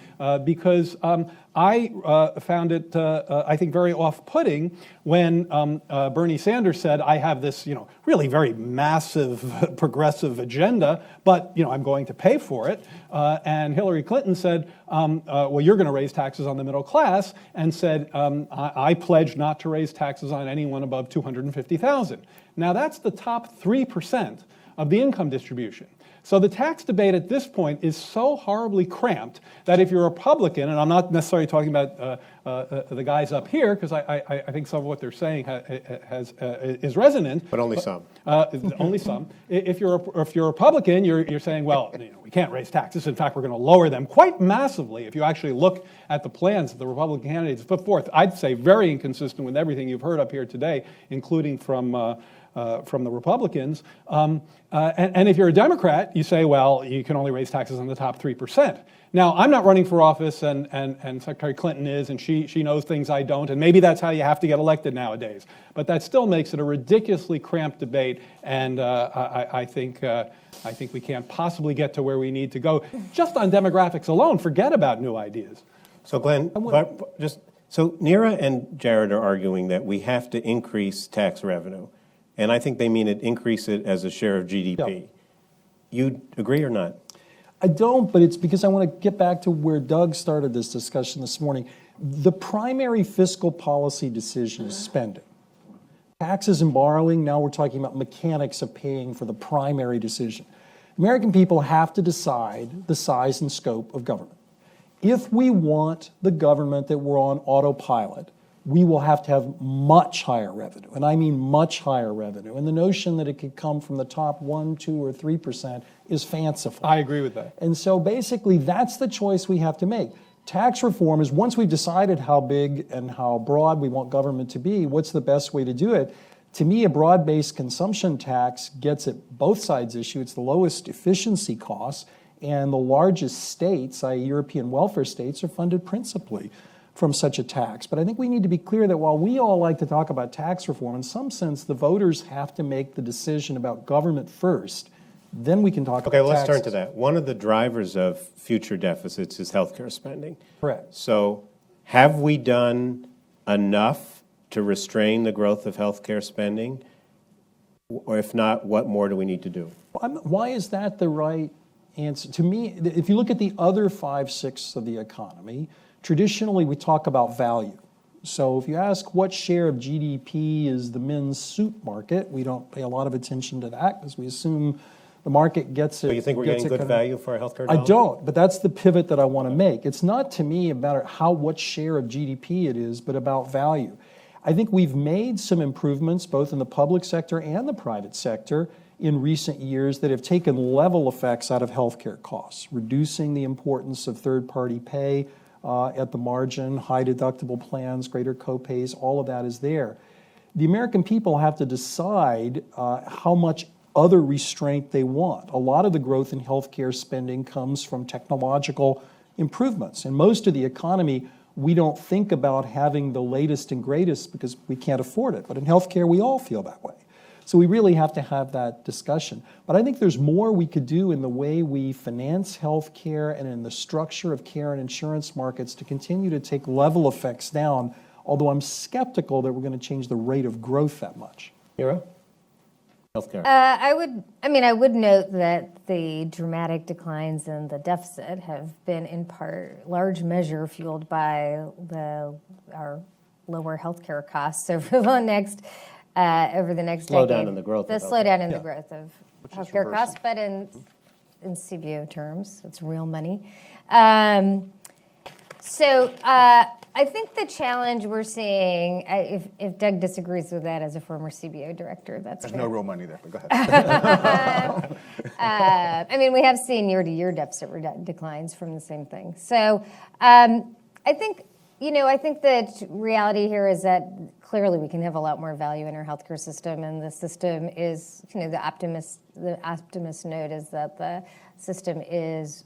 because I found it, I think, very off-putting when Bernie Sanders said, I have this, really very massive progressive agenda, but, I'm going to pay for it. And Hillary Clinton said, well, you're going to raise taxes on the middle class, and said, I pledge not to raise taxes on anyone above $250,000. Now, that's the top 3% of the income distribution. So the tax debate at this point is so horribly cramped that if you're a Republican, and I'm not necessarily talking about the guys up here, because I think some of what they're saying is resonant. But only some. Only some. If you're a Republican, you're saying, well, we can't raise taxes. In fact, we're going to lower them quite massively. If you actually look at the plans that the Republican candidates put forth, I'd say very inconsistent with everything you've heard up here today, including from the Republicans. And if you're a Democrat, you say, well, you can only raise taxes on the top 3%. Now, I'm not running for office, and Secretary Clinton is, and she knows things I don't, and maybe that's how you have to get elected nowadays. But that still makes it a ridiculously cramped debate, and I think we can't possibly get to where we need to go. Just on demographics alone, forget about new ideas. So Glenn, so Neera and Jared are arguing that we have to increase tax revenue. And I think they mean increase it as a share of GDP. Yeah. You agree or not? I don't, but it's because I want to get back to where Doug started this discussion this morning. The primary fiscal policy decision is spending. Taxes and borrowing, now we're talking about mechanics of paying for the primary decision. American people have to decide the size and scope of government. If we want the government that we're on autopilot, we will have to have much higher revenue, and I mean much higher revenue. And the notion that it could come from the top 1%, 2%, or 3% is fanciful. I agree with that. And so basically, that's the choice we have to make. Tax reform is, once we've decided how big and how broad we want government to be, what's the best way to do it? To me, a broad-based consumption tax gets at both sides' issue. It's the lowest efficiency costs, and the largest states, i.e. European welfare states, are funded principally from such a tax. But I think we need to be clear that while we all like to talk about tax reform, in some sense, the voters have to make the decision about government first. Then we can talk about taxes. Okay, well, let's turn to that. One of the drivers of future deficits is healthcare spending. Correct. So have we done enough to restrain the growth of healthcare spending? Or if not, what more do we need to do? Why is that the right answer? To me, if you look at the other 5/6 of the economy, traditionally we talk about value. So if you ask what share of GDP is the men's suit market, we don't pay a lot of attention to that because we assume the market gets it. So you think we're getting good value for our healthcare dollars? I don't, but that's the pivot that I want to make. It's not to me about what share of GDP it is, but about value. I think we've made some improvements both in the public sector and the private sector in recent years that have taken level effects out of healthcare costs, reducing the importance of third-party pay at the margin, high deductible plans, greater copays, all of that is there. The American people have to decide how much other restraint they want. A lot of the growth in healthcare spending comes from technological improvements. In most of the economy, we don't think about having the latest and greatest because we can't afford it. But in healthcare, we all feel that way. So we really have to have that discussion. But I think there's more we could do in the way we finance healthcare and in the structure of care and insurance markets to continue to take level effects down, although I'm skeptical that we're going to change the rate of growth that much. Neera? Healthcare. I would note that the dramatic declines in the deficit have been in large measure fueled by our lower healthcare costs over the next decade. Slowdown in the growth of slowdown in the growth of healthcare costs, but in CBO terms, it's real money. So I think the challenge we're seeing, if Doug disagrees with that as a former CBO director, that's There's fair. no real money there, but go ahead. I mean, we have seen year-to-year deficit declines from the same thing. So I think, I think the reality here is that clearly we can have a lot more value in our healthcare system, and the system is, the optimist note is that the system is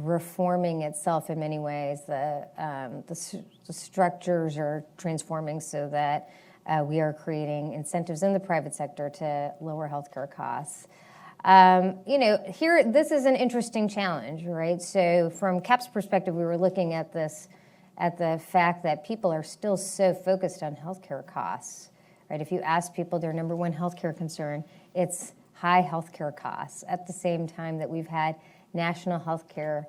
reforming itself in many ways. The structures are transforming so that we are creating incentives in the private sector to lower healthcare costs. Here, this is an interesting challenge, right? So from CAP's perspective, we were looking at this, at the fact that people are still so focused on healthcare costs, right? If you ask people their number one healthcare concern, it's high healthcare costs. At the same time that we've had national healthcare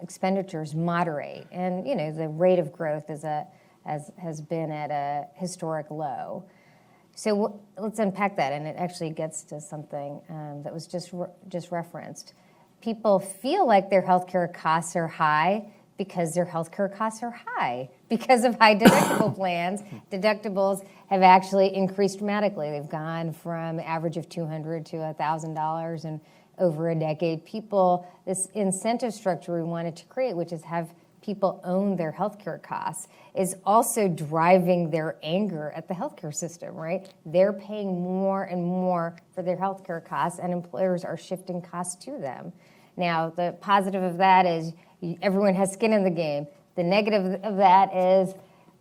expenditures moderate, and the rate of growth has been at a historic low. So let's unpack that, and it actually gets to something that was just referenced. People feel like their healthcare costs are high because their healthcare costs are high because of high deductible plans. Deductibles have actually increased dramatically. They've gone from an average of $200 to $1,000 in over a decade. This incentive structure we wanted to create, which is have people own their healthcare costs, is also driving their anger at the healthcare system, right? They're paying more and more for their healthcare costs, and employers are shifting costs to them. Now, the positive of that is everyone has skin in the game. The negative of that is,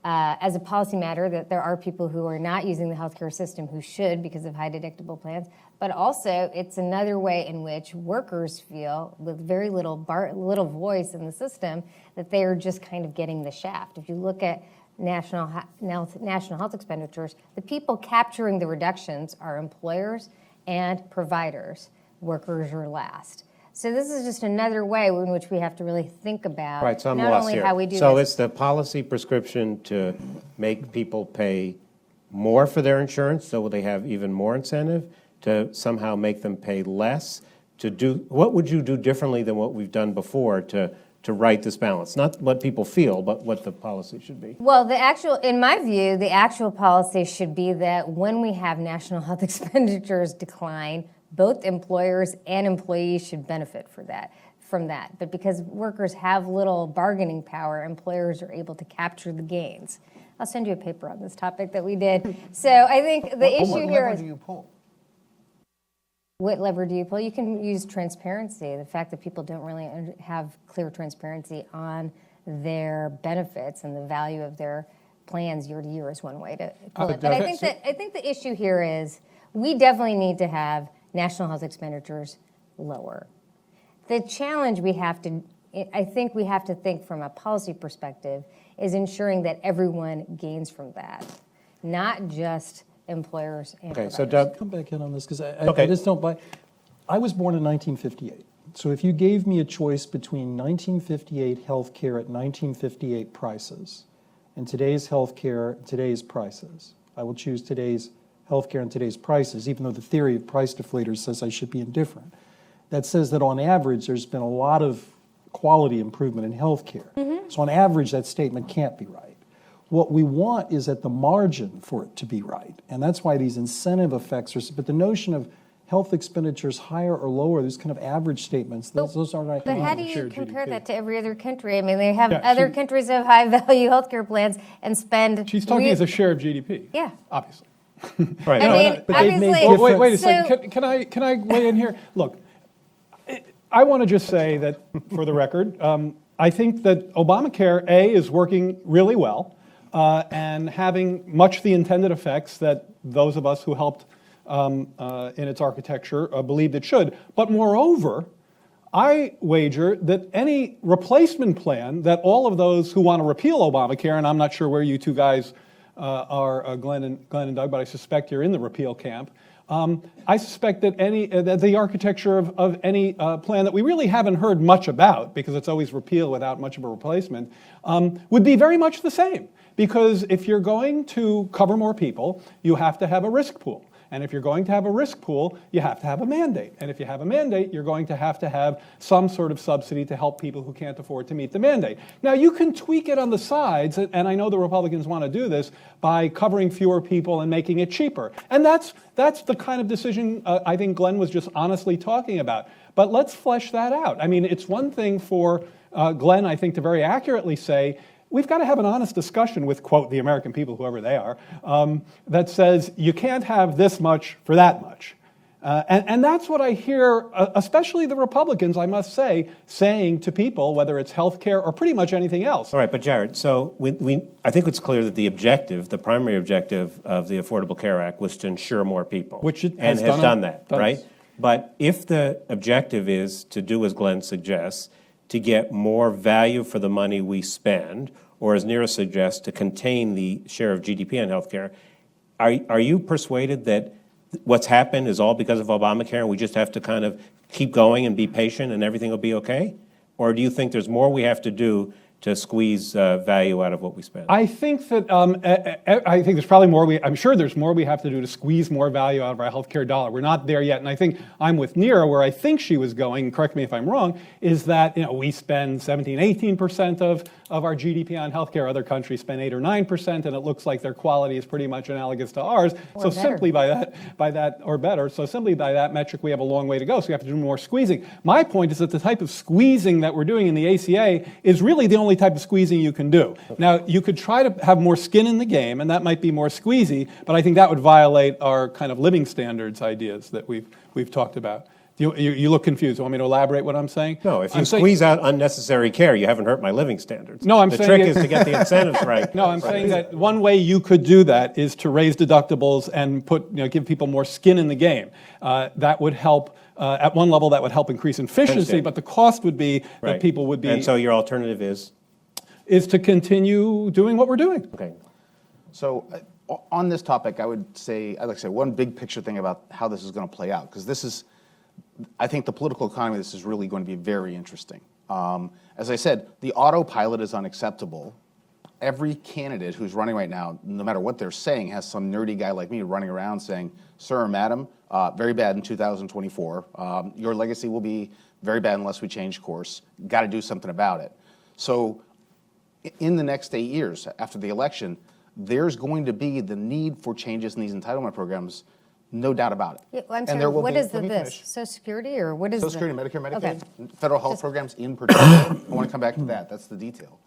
as a policy matter, that there are people who are not using the healthcare system who should because of high deductible plans. But also, it's another way in which workers feel, with very little voice in the system, that they are just kind of getting the shaft. If you look at national health expenditures, the people capturing the reductions are employers and providers. Workers are last. So this is just another way in which we have to really think about Right, so I'm not lost only here. how we do So this. it's the policy prescription to make people pay more for their insurance, so they have even more incentive, to somehow make them pay less, what would you do differently than what we've done before to right this balance? Not what people feel, but what the policy should be. Well, in my view, the actual policy should be that when we have national health expenditures decline, both employers and employees should benefit from that. But because workers have little bargaining power, employers are able to capture the gains. I'll send you a paper on this topic that we did. So I think the issue here What is, do you pull? what lever do you pull? You can use transparency, the fact that people don't really have clear transparency on their benefits and the value of their plans year to year is one way to pull it. But I think the issue here is we definitely need to have national health expenditures lower. The challenge I think we have to think from a policy perspective is ensuring that everyone gains from that, not just employers and Okay, providers. so Doug, Come back in on this, because Okay. I just don't buy. I was born in 1958. So if you gave me a choice between 1958 healthcare at 1958 prices and today's healthcare at today's prices, I will choose today's healthcare and today's prices, even though the theory of price deflators says I should be indifferent. That says that on average, there's been a lot of quality improvement in healthcare. So on average, that statement can't be right. What we want is at the margin for it to be right. And that's why these incentive effects are, but the notion of health expenditures higher or lower, these kind of average statements, those aren't right. But how do Share you compare GDP. that to every other country? I mean, they have Yeah, other countries have high-value healthcare plans and spend. She's talking as a share of GDP. Yeah. Obviously. right, I no, mean, but they've made obviously. different- Wait a So- second. Can I weigh in here? Look, I want to just say that, for the record, I think that Obamacare, A, is working really well and having much the intended effects that those of us who helped in its architecture believed it should. But moreover, I wager that any replacement plan that all of those who want to repeal Obamacare, and I'm not sure where you two guys are, Glenn and Doug, but I suspect you're in the repeal camp. I suspect that that the architecture of any plan that we really haven't heard much about, because it's always repeal without much of a replacement, would be very much the same. Because if you're going to cover more people, you have to have a risk pool. And if you're going to have a risk pool, you have to have a mandate. And if you have a mandate, you're going to have some sort of subsidy to help people who can't afford to meet the mandate. Now, you can tweak it on the sides, and I know the Republicans want to do this, by covering fewer people and making it cheaper. And that's the kind of decision I think Glenn was just honestly talking about. But let's flesh that out. I mean, it's one thing for Glenn, I think, to very accurately say, we've got to have an honest discussion with, quote, the American people, whoever they are, that says you can't have this much for that much. And that's what I hear, especially the Republicans, I must say, saying to people, whether it's health care or pretty much anything else. All right, but Jared, so I think it's clear that the primary objective of the Affordable Care Act was to insure more people. Which it and has has done that, does. right? But if the objective is to do as Glenn suggests, to get more value for the money we spend, or as Neera suggests, to contain the share of GDP on healthcare, are you persuaded that what's happened is all because of Obamacare and we just have to kind of keep going and be patient and everything will be okay? Or do you think there's more we have to do to squeeze value out of what we spend? I think that I think there's probably more. I'm sure there's more we have to do to squeeze more value out of our healthcare dollar. We're not there yet, and I think I'm with Neera where I think she was going. Correct me if I'm wrong. Is that we spend 17-18% of our GDP on healthcare. Other countries spend 8 or 9%, and it looks like their quality is pretty much analogous to ours. Or so better. simply by that or better. So simply by that metric, we have a long way to go. So we have to do more squeezing. My point is that the type of squeezing that we're doing in the ACA is really the only type of squeezing you can do. Now, you could try to have more skin in the game, and that might be more squeezy, but I think that would violate our kind of living standards ideas that we've talked about. You look confused. You want me to elaborate what I'm saying? No, if you squeeze out unnecessary care, you haven't hurt my living standards. No, I'm the saying trick it- is to get the incentives right. No, I'm saying that one way you could do that is to raise deductibles and give people more skin in the game. That would help. At one level, that would help increase efficiency, Understand. but the cost would be Right. that people would be And so your alternative is to continue doing what we're doing. okay. So on this topic, I'd like to say one big picture thing about how this is going to play out, because I think the political economy, this is really going to be very interesting. As I said, the autopilot is unacceptable. Every candidate who's running right now, no matter what they're saying, has some nerdy guy like me running around saying, sir or madam, very bad in 2024. Your legacy will be very bad unless we change course. Got to do something about it. So in the next 8 years after the election, there's going to be the need for changes in these entitlement programs, no doubt about it. Yeah, I'm And sorry, there will what be- is let me this? finish. Social Security or what is Social the? Security, Medicare, Okay. Medicaid, federal health programs in particular. I want to come back to that. That's the detail.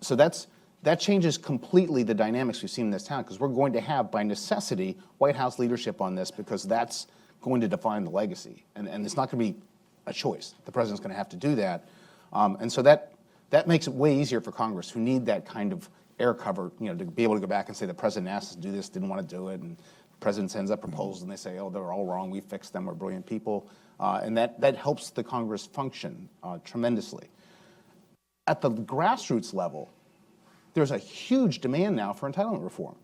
So that changes completely the dynamics we've seen in this town, because we're going to have, by necessity, White House leadership on this, because that's going to define the legacy. And it's not going to be a choice. The president's going to have to do that. And so that makes it way easier for Congress, who need that kind of air cover, to be able to go back and say the president asked us to do this, didn't want to do it, and the president sends up proposals and they say, oh, they're all wrong, we fixed them, we're brilliant people. And that helps the Congress function tremendously. At the grassroots level, there's a huge demand now for entitlement reform,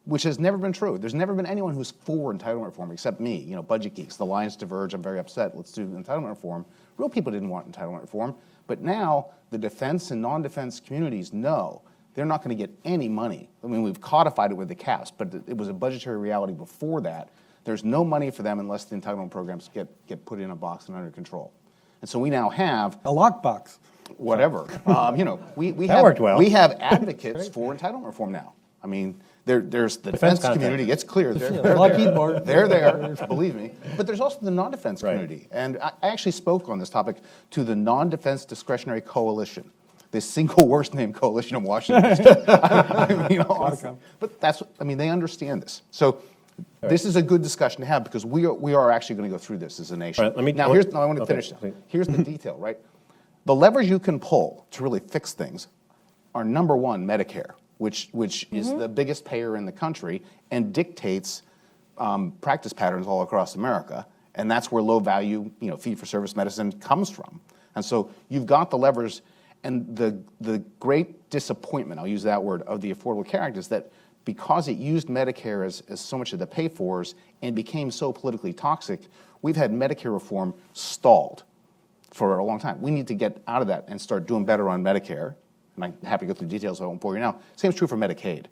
which has never been true. There's never been anyone who's for entitlement reform except me, budget geeks. The lines diverge, I'm very upset, let's do entitlement reform. Real people didn't want entitlement reform, but now the defense and non-defense communities know they're not going to get any money. I mean, we've codified it with the caps, but it was a budgetary reality before that. There's no money for them unless the entitlement programs get put in a box and under control. And so we now have A lockbox. whatever. We That have, worked well. We have advocates for entitlement reform now. I mean, there's the defense community. It's clear. They're Lockheed Martin. They're there, believe me. But there's also the non-defense Right. community. And I actually spoke on this topic to the Non-Defense Discretionary Coalition, the single worst named coalition in Washington. Honestly. But they understand this. So this is a good discussion to have, because we are actually going to go through this as a nation. All right, I want to okay, finish. please. Here's the detail, right? The levers you can pull to really fix things are, number one, Medicare, which is the biggest payer in the country and dictates practice patterns all across America. And that's where low-value, fee-for-service medicine comes from. And so you've got the levers, and the great disappointment, I'll use that word, of the Affordable Care Act is that because it used Medicare as so much of the pay-fors and became so politically toxic, we've had Medicare reform stalled for a long time. We need to get out of that and start doing better on Medicare. And I'm happy to go through details, so I won't bore you now. Same is true for Medicaid.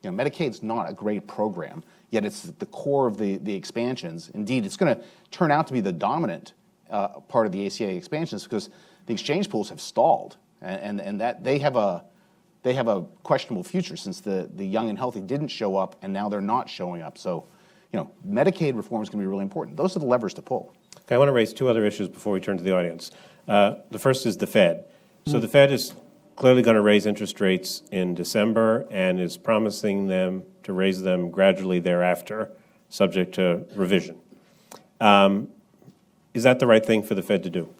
Medicaid's not a great program. yet it's the core of the expansions. Indeed, it's going to turn out to be the dominant part of the ACA expansions because the exchange pools have stalled, and that they have a questionable future since the young and healthy didn't show up, and now they're not showing up. So, Medicaid reform is going to be really important. Those are the levers to pull. Okay, I want to raise two other issues before we turn to the audience. The first is the Fed. So the Fed is clearly going to raise interest rates in December and is promising them to raise them gradually thereafter, subject to revision. Is that the right thing for the Fed to do?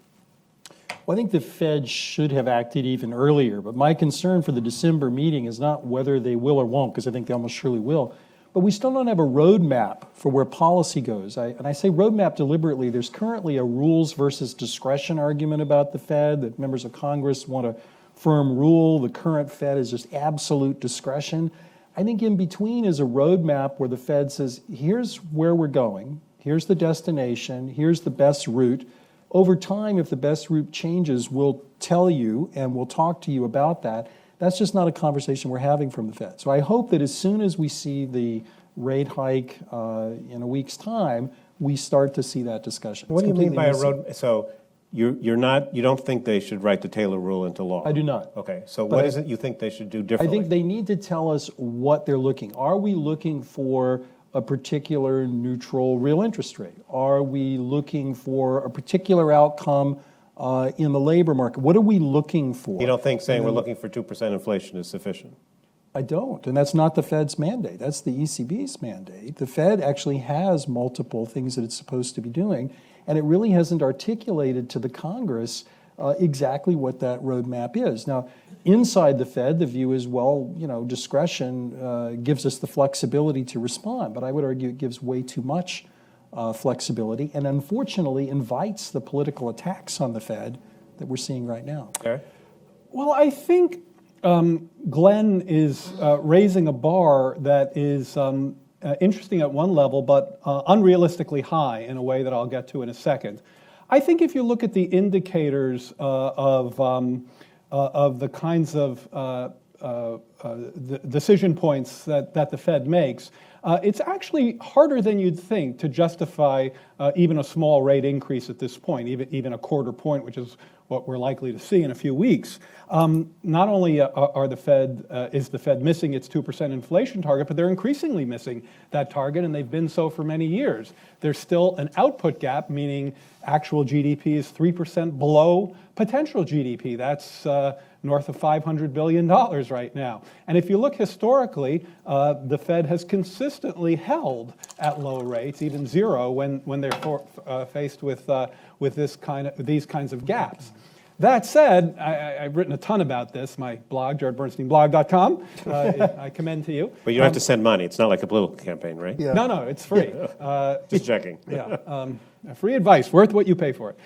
Well, I think the Fed should have acted even earlier, but my concern for the December meeting is not whether they will or won't, because I think they almost surely will, but we still don't have a roadmap for where policy goes. And I say roadmap deliberately. There's currently a rules versus discretion argument about the Fed, that members of Congress want a firm rule. The current Fed is just absolute discretion. I think in between is a roadmap where the Fed says, here's where we're going, here's the destination, here's the best route. Over time, if the best route changes, we'll tell you and we'll talk to you about that. That's just not a conversation we're having from the Fed. So I hope that as soon as we see the rate hike in a week's time, we start to see that discussion. What do you It's mean by a completely road? So you don't think they should write the Taylor rule into law? I do not. Okay, so But what I- is it you think they should do missing. I differently? think they need to tell us what they're looking. Are we looking for a particular neutral real interest rate? Are we looking for a particular outcome in the labor market? What are we looking for? You don't think saying we're looking for 2% inflation is sufficient? I don't, and that's not the Fed's mandate. That's the ECB's mandate. The Fed actually has multiple things that it's supposed to be doing, and it really hasn't articulated to the Congress exactly what that roadmap is. Now, inside the Fed, the view is, well, discretion gives us the flexibility to respond, but I would argue it gives way too much flexibility and unfortunately invites the political attacks on the Fed that we're seeing right now. Okay. Well, I think Glenn is raising a bar that is interesting at one level, but unrealistically high in a way that I'll get to in a second. I think if you look at the indicators of the kinds of the decision points that the Fed makes, it's actually harder than you'd think to justify even a small rate increase at this point, even a quarter point, which is what we're likely to see in a few weeks. Not only is the Fed missing its 2% inflation target, but they're increasingly missing that target, and they've been so for many years. There's still an output gap, meaning actual GDP is 3% below potential GDP. That's north of $500 billion right now. And if you look historically, the Fed has consistently held at low rates, even zero, when they're faced with these kinds of gaps. That said, I've written a ton about this. My blog, jaredbernsteinblog.com, I commend to you. But you don't have to send money. It's not like a political campaign, right? Yeah. No, it's free. Just checking. Yeah, free advice, worth what you pay for it.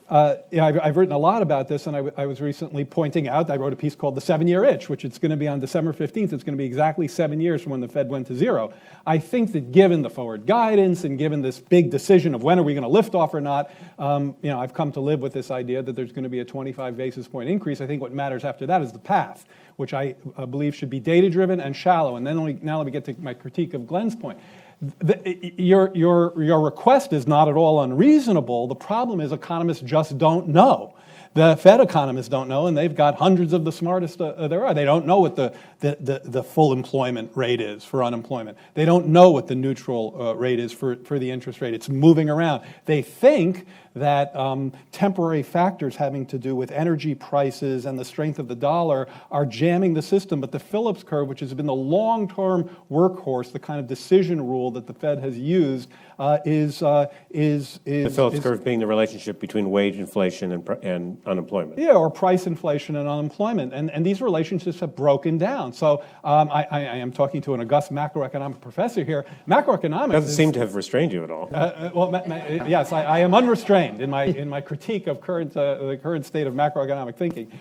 I've written a lot about this, and I was recently pointing out, I wrote a piece called The 7-Year Itch, which it's going to be on December 15th. It's going to be exactly 7 years from when the Fed went to zero. I think that given the forward guidance and given this big decision of when are we going to lift off or not, I've come to live with this idea that there's going to be a 25 basis point increase. I think what matters after that is the path, which I believe should be data-driven and shallow. And then now let me get to my critique of Glenn's point. Your request is not at all unreasonable. The problem is economists just don't know. The Fed economists don't know, and they've got hundreds of the smartest there are. They don't know what the full employment rate is for unemployment. They don't know what the neutral rate is for the interest rate. It's moving around. They think that temporary factors having to do with energy prices and the strength of the dollar are jamming the system, but the Phillips curve, which has been the long-term workhorse, the kind of decision rule that the Fed has used, is The Phillips curve being the relationship between wage inflation and unemployment. Yeah, or price inflation and unemployment. And these relationships have broken down. So I am talking to an august macroeconomic professor here. Macroeconomics Doesn't seem to have restrained you at all. Yes, I am unrestrained in my critique of the current state of macroeconomic thinking.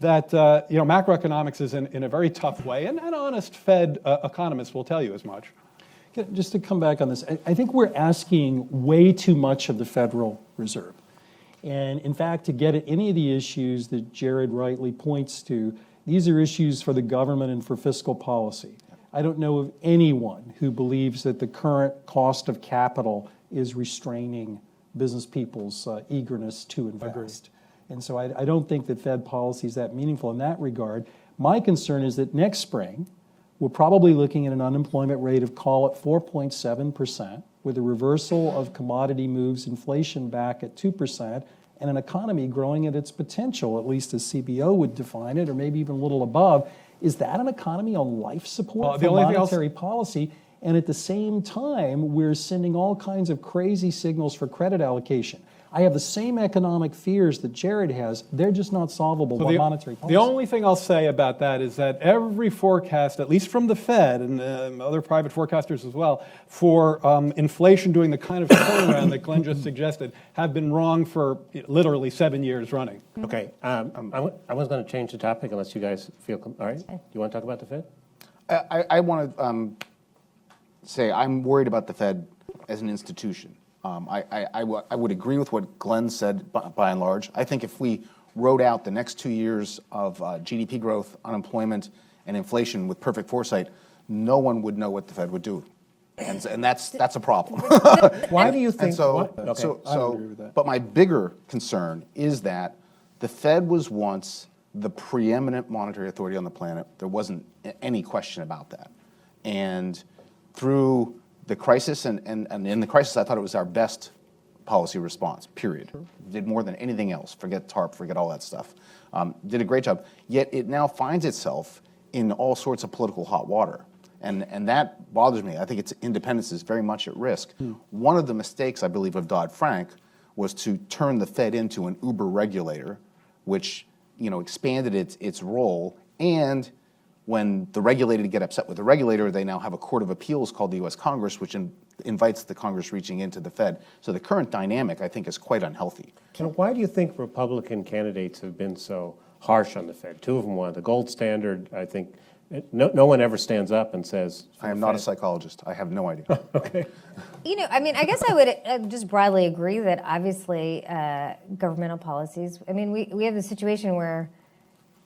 Macroeconomics is in a very tough way, and honest Fed economists will tell you as much. Just to come back on this, I think we're asking way too much of the Federal Reserve. And in fact, to get at any of the issues that Jared rightly points to, these are issues for the government and for fiscal policy. I don't know of anyone who believes that the current cost of capital is restraining business people's eagerness to invest. And so I don't think that Fed policy is that meaningful in that regard. My concern is that next spring, we're probably looking at an unemployment rate of, call it 4.7%, with a reversal of commodity moves, inflation back at 2%, and an economy growing at its potential, at least as CBO would define it, or maybe even a little above. Is that an economy on life support for monetary policy? And at the same time, we're sending all kinds of crazy signals for credit allocation. I have the same economic fears that Jared has. They're just not solvable by monetary policy. The only thing I'll say about that is that every forecast, at least from the Fed and other private forecasters as well, for inflation doing the kind of turnaround that Glenn just suggested, have been wrong for literally 7 years running. Okay, I was going to change the topic unless you guys feel, all right? You want to talk about the Fed? I want to say I'm worried about the Fed as an institution. I would agree with what Glenn said by and large. I think if we wrote out the next 2 years of GDP growth, unemployment, and inflation with perfect foresight, no one would know what the Fed would do. And that's a problem. Why do you think? But my bigger concern is that the Fed was once the preeminent monetary authority on the planet. There wasn't any question about that. And through the crisis, and in the crisis, I thought it was our best policy response, period. Did more than anything else. Forget TARP, forget all that stuff. Did a great job. Yet it now finds itself in all sorts of political hot water. And that bothers me. I think its independence is very much at risk. One of the mistakes, I believe, of Dodd-Frank was to turn the Fed into an uber regulator, which expanded its role. And when the regulator get upset with the regulator, they now have a court of appeals called the U.S. Congress, which invites the Congress reaching into the Fed. So the current dynamic, I think, is quite unhealthy. And why do you think Republican candidates have been so harsh on the Fed? Two of them won. The gold standard, I think, no one ever stands up and says. I am not a psychologist. I have no idea. Okay. I guess I would just broadly agree that obviously governmental policies, we have a situation where,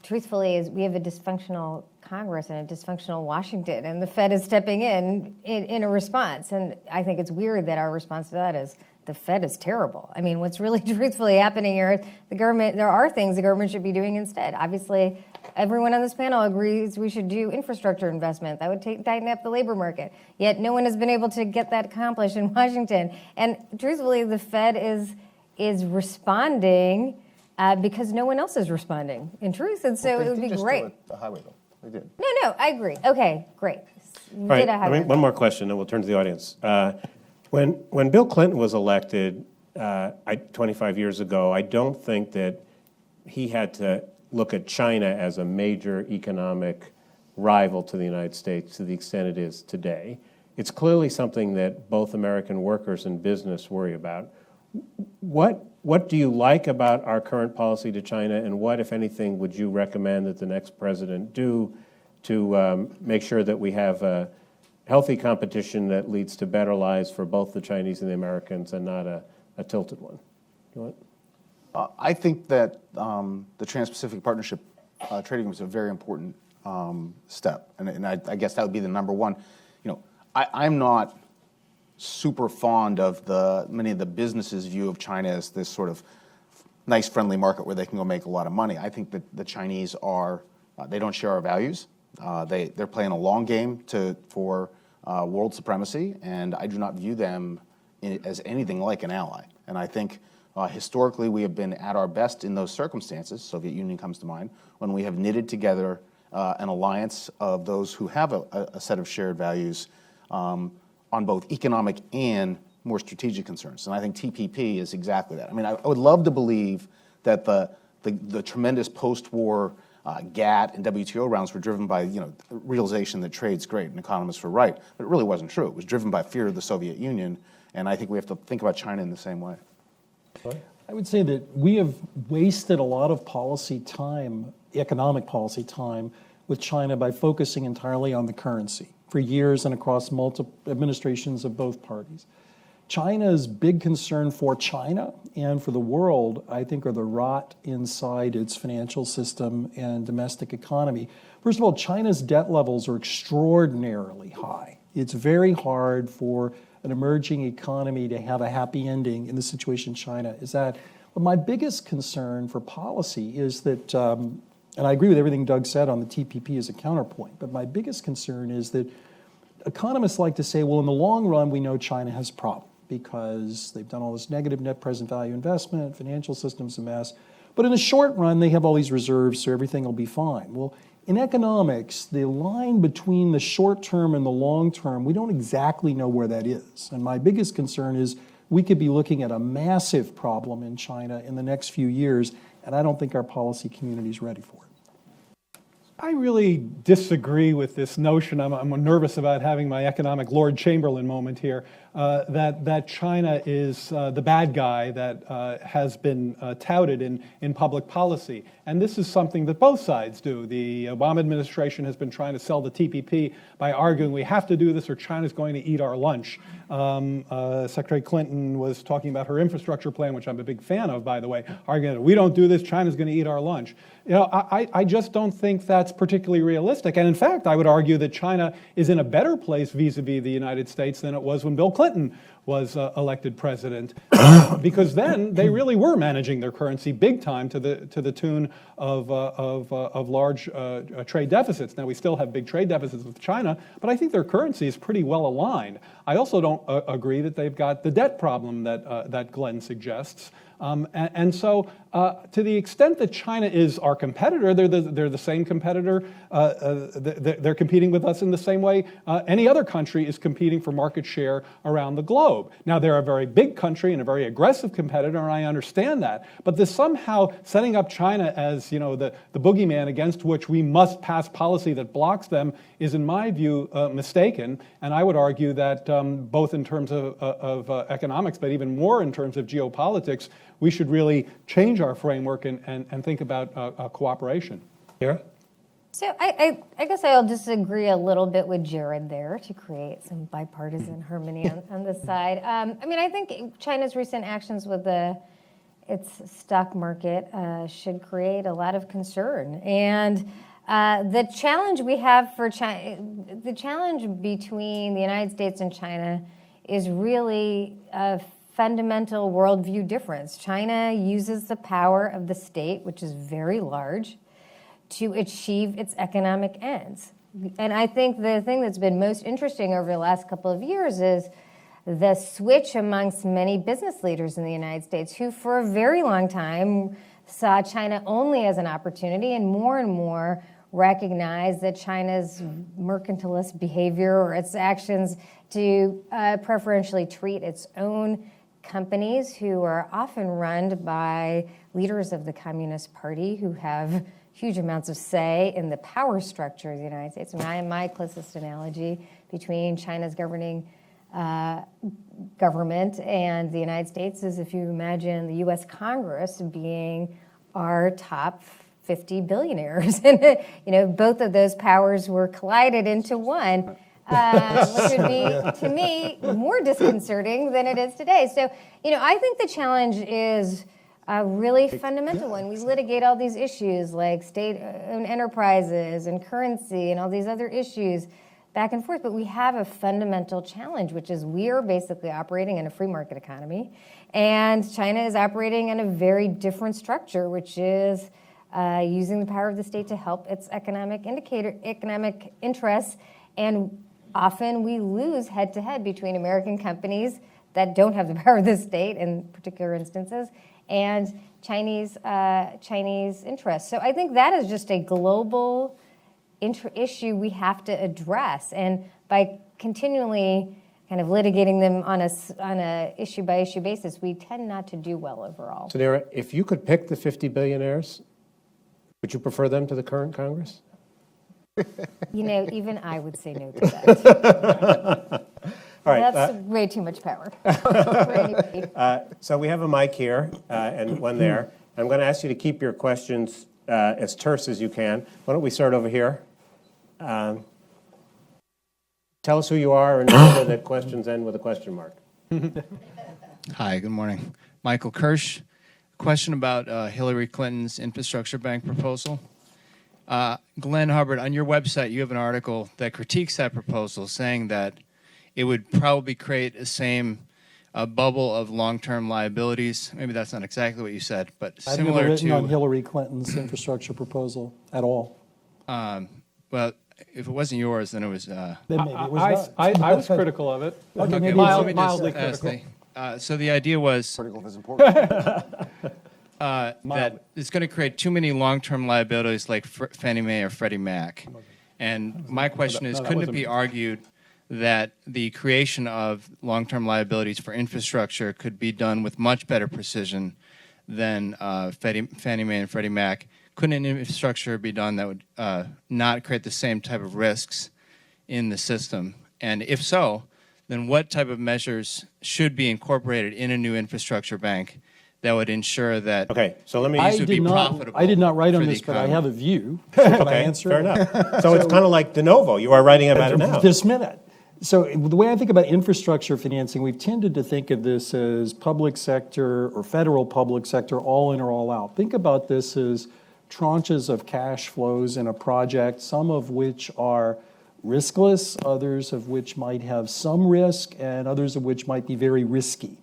truthfully, we have a dysfunctional Congress and a dysfunctional Washington, and the Fed is stepping in a response. And I think it's weird that our response to that is the Fed is terrible. What's really truthfully happening here is there are things the government should be doing instead. Obviously, everyone on this panel agrees we should do infrastructure investment. That would tighten up the labor market. Yet no one has been able to get that accomplished in Washington. And truthfully, the Fed is responding because no one else is responding, in truth. And so it would be great. The highway bill. They did. No, I agree. Okay, great. All right, one more question, and we'll turn to the audience. When Bill Clinton was elected 25 years ago, I don't think that he had to look at China as a major economic rival to the United States to the extent it is today. It's clearly something that both American workers and business worry about. What do you like about our current policy to China, and what, if anything, would you recommend that the next president do to make sure that we have a healthy competition that leads to better lives for both the Chinese and the Americans, and not a tilted one? You want? I think that the Trans-Pacific Partnership Trading was a very important step, and I guess that would be the number one. I'm not super fond of many of the businesses' view of China as this sort of nice, friendly market where they can go make a lot of money. I think that the Chinese they don't share our values. They're playing a long game for world supremacy, and I do not view them as anything like an ally. And I think historically we have been at our best in those circumstances, Soviet Union comes to mind, when we have knitted together an alliance of those who have a set of shared values on both economic and more strategic concerns. And I think TPP is exactly that. I would love to believe that the tremendous post-war GATT and WTO rounds were driven by realization that trade's great and economists were right, but it really wasn't true. It was driven by fear of the Soviet Union, and I think we have to think about China in the same way. I would say that we have wasted a lot of policy time, economic policy time, with China by focusing entirely on the currency for years and across multiple administrations of both parties. China's big concern for China and for the world, I think, are the rot inside its financial system and domestic economy. First of all, China's debt levels are extraordinarily high. It's very hard for an emerging economy to have a happy ending in the situation China is at. But my biggest concern for policy is that, and I agree with everything Doug said on the TPP as a counterpoint, but my biggest concern is that economists like to say, well, in the long run, we know China has a problem because they've done all this negative net present value investment, financial system's a mess. But in the short run, they have all these reserves, so everything will be fine. Well, in economics, the line between the short term and the long term, we don't exactly know where that is. And my biggest concern is we could be looking at a massive problem in China in the next few years, and I don't think our policy community is ready for it. I really disagree with this notion. I'm nervous about having my economic Lord Chamberlain moment here, that China is the bad guy that has been touted in public policy. And this is something that both sides do. The Obama administration has been trying to sell the TPP by arguing we have to do this or China's going to eat our lunch. Secretary Clinton was talking about her infrastructure plan, which I'm a big fan of, by the way, arguing that we don't do this, China's going to eat our lunch. You know, I just don't think that's particularly realistic. And in fact, I would argue that China is in a better place vis-a-vis the United States than it was when Bill Clinton was elected president, because then they really were managing their currency big time to the tune of large trade deficits. Now we still have big trade deficits with China, but I think their currency is pretty well aligned. I also don't agree that they've got the debt problem that Glenn suggests. And so, to the extent that China is our competitor, they're the same competitor. They're competing with us in the same way any other country is competing for market share around the globe. Now, they're a very big country and a very aggressive competitor, and I understand that. But this somehow setting up China as, you know, the boogeyman against which we must pass policy that blocks them is, in my view, mistaken. And I would argue that both in terms of economics, but even more in terms of geopolitics, we should really change our framework and think about cooperation. Kira? So I guess I'll disagree a little bit with Jared there to create some bipartisan harmony on this side. I mean, I think China's recent actions with its stock market should create a lot of concern. And the challenge we have for China, the challenge between the United States and China is really a fundamental worldview difference. China uses the power of the state, which is very large, to achieve its economic ends. And I think the thing that's been most interesting over the last couple of years is the switch amongst many business leaders in the United States who for a very long time saw China only as an opportunity and more recognize that China's mercantilist behavior or its actions to preferentially treat its own companies who are often run by leaders of the Communist Party who have huge amounts of say in the power structure of the United States. And my closest analogy between China's governing government and the United States is if you imagine the U.S. Congress being our top 50 billionaires. And, you know, both of those powers were collided into one. Which would be, to me, more disconcerting than it is today. So, you know, I think the challenge is a really fundamental one. We litigate all these issues like state-owned enterprises and currency and all these other issues back and forth, but we have a fundamental challenge, which is we are basically operating in a free market economy, and China is operating in a very different structure, which is using the power of the state to help its economic interests, and often we lose head-to-head between American companies that don't have the power of the state in particular instances and Chinese interests. So I think that is just a global issue we have to address. And by continually kind of litigating them on a issue-by-issue basis, we tend not to do well overall. Sunira, if you could pick the 50 billionaires, would you prefer them to the current Congress? You know, even I would say no to that. All right. That's way too much power. So we have a mic here and one there. I'm going to ask you to keep your questions as terse as you can. Why don't we start over here? Tell us who you are and remember that questions end with a question mark. Hi, good morning. Michael Kirsch. Question about Hillary Clinton's infrastructure bank proposal. Glenn Hubbard, on your website, you have an article that critiques that proposal, saying that it would probably create the same bubble of long-term liabilities. Maybe that's not exactly what you said, but I've never similar written on to. Hillary Clinton's infrastructure proposal at all. Well, if it wasn't yours, then it was. Then maybe it was not. I was critical of it. Okay, maybe well, it's- let me just mildly ask critical. So the idea was Critical is important. that it's going to create too many long-term liabilities like Fannie Mae or Freddie Mac. And my question is, that couldn't it wasn't be me. argued that the creation of long-term liabilities for infrastructure could be done with much better precision than Fannie Mae and Freddie Mac? Couldn't an infrastructure be done that would not create the same type of risks in the system? And if so, then what type of measures should be incorporated in a new infrastructure bank that would ensure that Okay, so let me. these would be profitable? I did not write on for the this, but I economy? have a view. So can I Okay, answer? fair enough. So it's kind of like de novo. You are writing about it now. This minute. So the way I think about infrastructure financing, we've tended to think of this as public sector or federal public sector, all in or all out. Think about this as tranches of cash flows in a project, some of which are riskless, others of which might have some risk, and others of which might be very risky.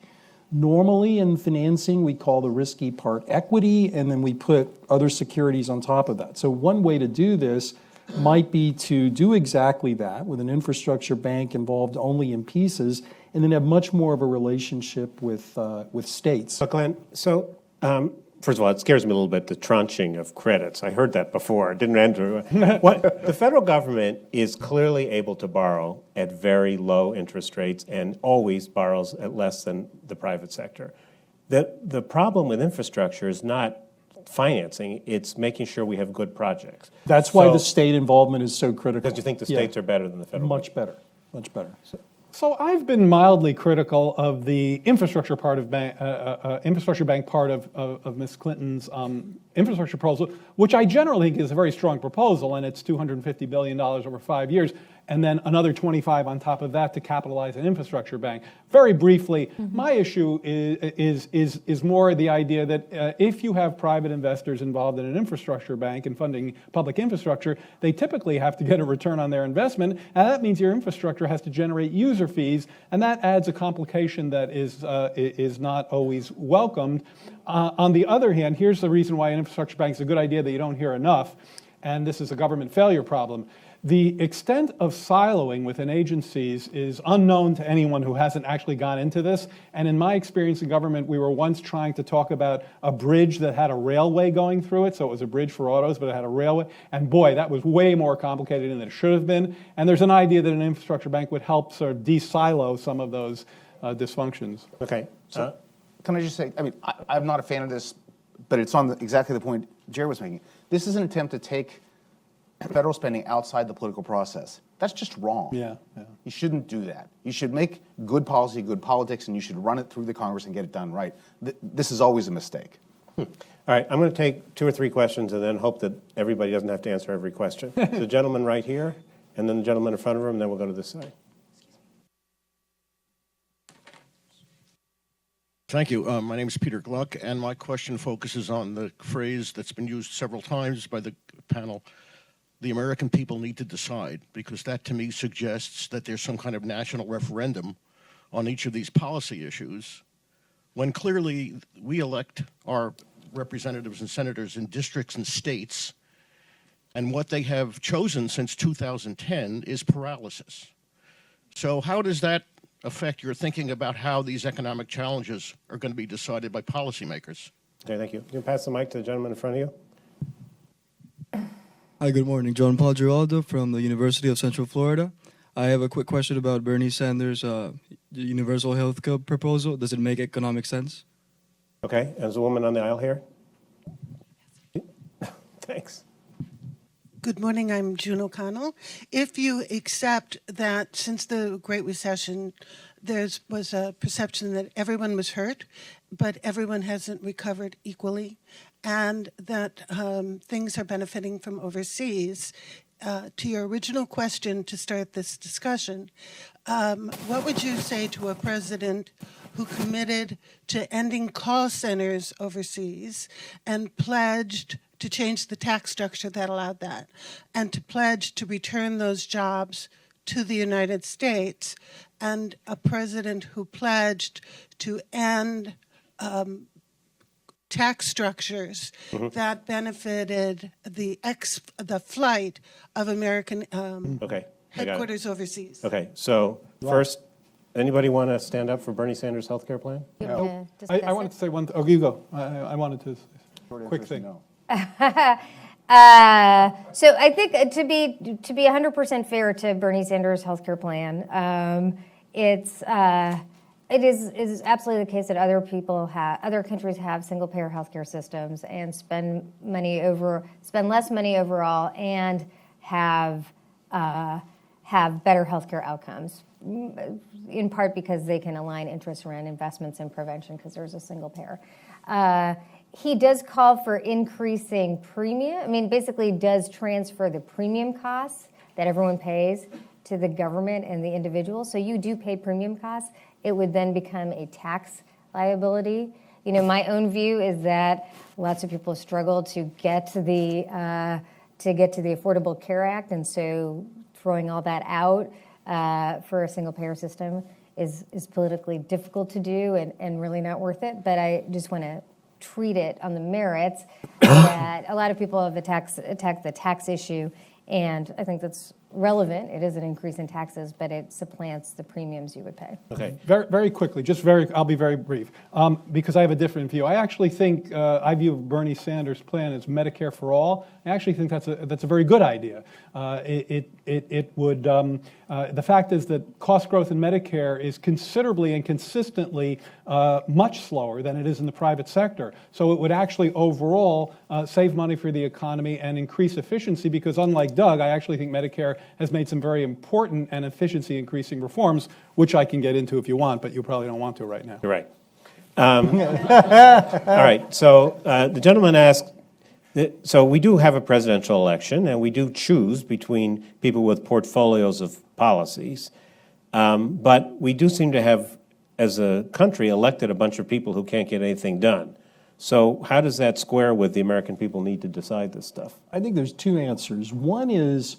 Normally in financing, we call the risky part equity, and then we put other securities on top of that. So one way to do this might be to do exactly that with an infrastructure bank involved only in pieces, and then have much more of a relationship with states. So Glenn, first of all, it scares me a little bit, the tranching of credits. I heard that before. It didn't enter. The federal government is clearly able to borrow at very low interest rates and always borrows at less than the private sector. The problem with infrastructure is not financing, it's making sure we have good projects. That's why So- the state involvement is so critical. Because you think the Yeah. states are better than the federal government. Much better, much better. So I've been mildly critical of the infrastructure part of infrastructure bank part of Ms. Clinton's infrastructure proposal, which I generally think is a very strong proposal, and it's $250 billion over 5 years, and then another 25 on top of that to capitalize an infrastructure bank. Very briefly, my issue is more the idea that if you have private investors involved in an infrastructure bank and funding public infrastructure, they typically have to get a return on their investment, and that means your infrastructure has to generate user fees, and that adds a complication that is not always welcomed. On the other hand, here's the reason why an infrastructure bank is a good idea that you don't hear enough, and this is a government failure problem. The extent of siloing within agencies is unknown to anyone who hasn't actually gone into this. And in my experience in government, we were once trying to talk about a bridge that had a railway going through it. So it was a bridge for autos, but it had a railway. And boy, that was way more complicated than it should have been. And there's an idea that an infrastructure bank would help sort of de-silo some of those dysfunctions. Okay. Can I just say, I mean, I'm not a fan of this, but it's on exactly the point Jerry was making. This is an attempt to take federal spending outside the political process. That's just wrong. Yeah. You shouldn't do that. You should make good policy, good politics, and you should run it through the Congress and get it done right. This is always a mistake. All right, I'm going to take 2 or 3 questions and then hope that everybody doesn't have to answer every question. The gentleman right here, and then the gentleman in front of him, and then we'll go to this side. Thank you. My name is Peter Gluck, and my question focuses on the phrase that's been used several times by the panel, the American people need to decide, because that to me suggests that there's some kind of national referendum on each of these policy issues, when clearly we elect our representatives and senators in districts and states, and what they have chosen since 2010 is paralysis. So how does that affect your thinking about how these economic challenges are going to be decided by policymakers? Okay, thank you. You can pass the mic to the gentleman in front of you. Hi, good morning. John Paul Giraldo from the University of Central Florida. I have a quick question about Bernie Sanders' universal health care proposal. Does it make economic sense? Okay, and there's a woman on the aisle here. Thanks. Good morning, I'm June O'Connell. If you accept that since the Great Recession, there was a perception that everyone was hurt, but everyone hasn't recovered equally, and that things are benefiting from overseas, to your original question to start this discussion, what would you say to a president who committed to ending call centers overseas and pledged to change the tax structure that allowed that, and to pledge to return those jobs to the United States, and a president who pledged to end tax structures that benefited the flight of American Okay. I got it. headquarters overseas? Okay, so first, anybody want to stand up for Bernie Sanders' healthcare plan? You wanna discuss I wanted it? to say one, you go. I wanted to, Short quick answer is thing. no. So I think to be 100% fair to Bernie Sanders' healthcare plan, it is absolutely the case that other countries have single payer healthcare systems and spend less money overall and have better healthcare outcomes, in part because they can align interests around investments in prevention because there's a single payer. He does call for increasing premium. I mean, basically does transfer the premium costs that everyone pays to the government and the individual. So you do pay premium costs. It would then become a tax liability. You know, my own view is that lots of people struggle to get to the Affordable Care Act, and so throwing all that out for a single payer system is politically difficult to do and really not worth it. But I just want to treat it on the merits that a lot of people have attacked the tax issue, and I think that's relevant. It is an increase in taxes, but it supplants the premiums you would pay. Okay. Very, very quickly, I'll be very brief, because I have a different view. I actually think, I view Bernie Sanders' plan as Medicare for all. I actually think that's a very good idea. It would, the fact is that cost growth in Medicare is considerably and consistently much slower than it is in the private sector. So it would actually overall save money for the economy and increase efficiency, because unlike Doug, I actually think Medicare has made some very important and efficiency increasing reforms, which I can get into if you want, but you probably don't want to right now. You're right. All right, so the gentleman asked, so we do have a presidential election, and we do choose between people with portfolios of policies, but we do seem to have, as a country, elected a bunch of people who can't get anything done. So how does that square with the American people need to decide this stuff? I think there's two answers. One is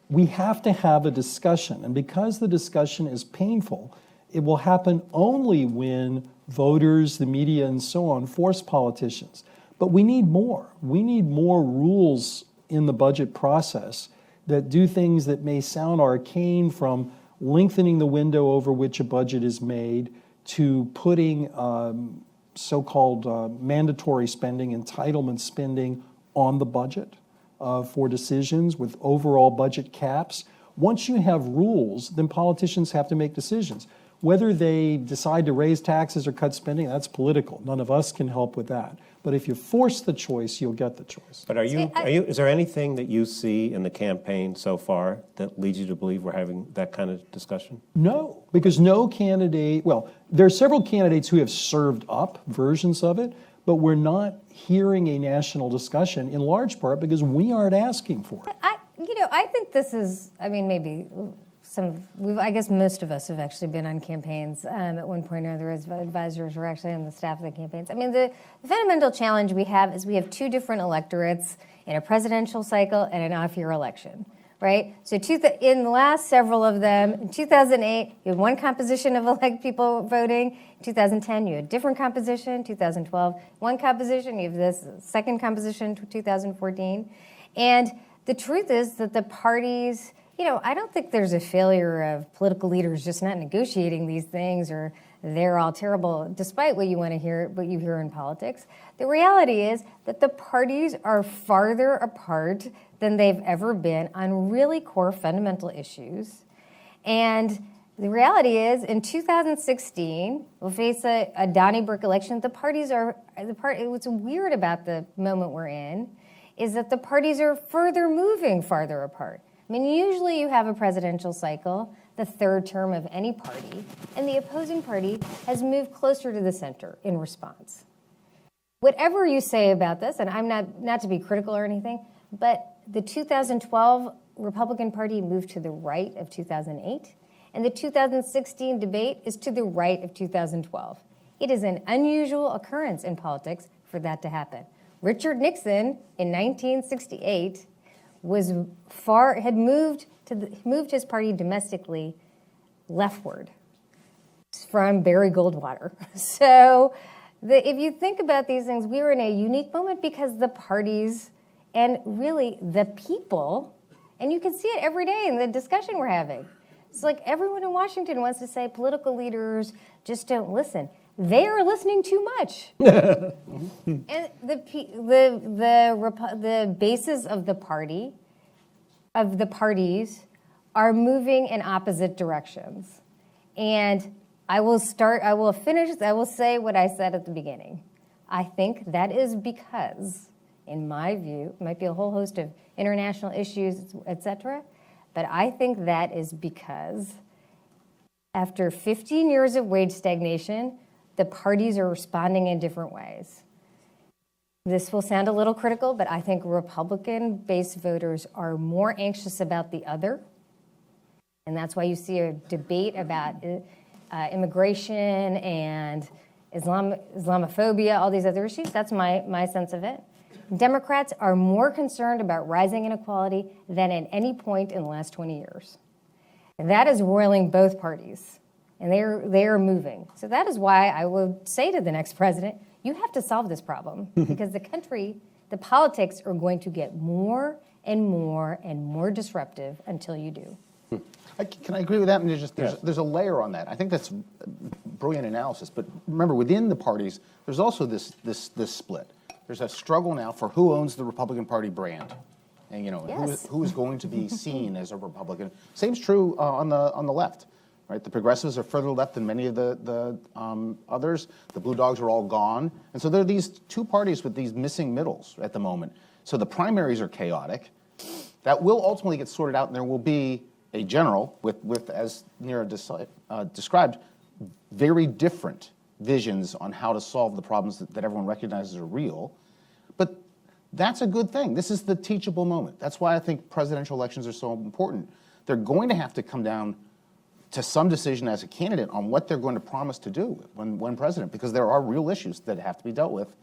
we have to have a discussion, and because the discussion is painful, it will happen only when voters, the media, and so on force politicians. But we need more. We need more rules in the budget process that do things that may sound arcane, from lengthening the window over which a budget is made to putting so-called mandatory spending, entitlement spending on the budget for decisions with overall budget caps. Once you have rules, then politicians have to make decisions. Whether they decide to raise taxes or cut spending, that's political. None of us can help with that. But if you force the choice, you'll get the choice. But is there anything that you see in the campaign so far that leads you to believe we're having that kind of discussion? No, because no candidate, well, there are several candidates who have served up versions of it, but we're not hearing a national discussion, in large part because we aren't asking for it. I think this is, I mean, maybe I guess most of us have actually been on campaigns at one point or another as advisors or actually on the staff of the campaigns. I mean, the fundamental challenge we have is we have two different electorates in a presidential cycle and an off-year election, right? So in the last several of them, in 2008, you had one composition of people voting. In 2010, you had a different composition. 2012, one composition. You have this second composition, 2014. And the truth is that the parties, I don't think there's a failure of political leaders just not negotiating these things, or they're all terrible, despite what you want to hear, what you hear in politics. The reality is that the parties are farther apart than they've ever been on really core fundamental issues. And the reality is, in 2016, we'll face a Donnybrook election. What's weird about the moment we're in is that the parties are moving farther apart. I mean, usually you have a presidential cycle, the third term of any party, and the opposing party has moved closer to the center in response. Whatever you say about this, and I'm not to be critical or anything, but the 2012 Republican Party moved to the right of 2008, and the 2016 debate is to the right of 2012. It is an unusual occurrence in politics for that to happen. Richard Nixon in 1968 had moved his party domestically leftward from Barry Goldwater. So if you think about these things, we were in a unique moment because the parties and really the people, and you can see it every day in the discussion we're having. It's like everyone in Washington wants to say political leaders just don't listen. They are listening too much. And the bases of the parties are moving in opposite directions. And I will say what I said at the beginning. I think that is because, in my view, it might be a whole host of international issues, et cetera, but I think that is because after 15 years of wage stagnation, the parties are responding in different ways. This will sound a little critical, but I think Republican-based voters are more anxious about the other, and that's why you see a debate about immigration and Islamophobia, all these other issues. That's my sense of it. Democrats are more concerned about rising inequality than at any point in the last 20 years. And that is roiling both parties, and they are moving. So that is why I would say to the next president, you have to solve this problem because the politics are going to get more and more and more disruptive until you do. Can I agree with that? And there's a layer on that. I think that's brilliant analysis. But remember, within the parties, there's also this split. There's a struggle now for who owns the Republican Party brand, and Yes. who is going to be seen as a Republican. Same's true on the left, right? The progressives are further left than many of the others. The blue dogs are all gone, and so there are these two parties with these missing middles at the moment. So the primaries are chaotic. That will ultimately get sorted out, and there will be a general with as Neera described, very different visions on how to solve the problems that everyone recognizes are real. But that's a good thing. This is the teachable moment. That's why I think presidential elections are so important. They're going to have to come down to some decision as a candidate on what they're going to promise to do when president, because there are real issues that have to be dealt with,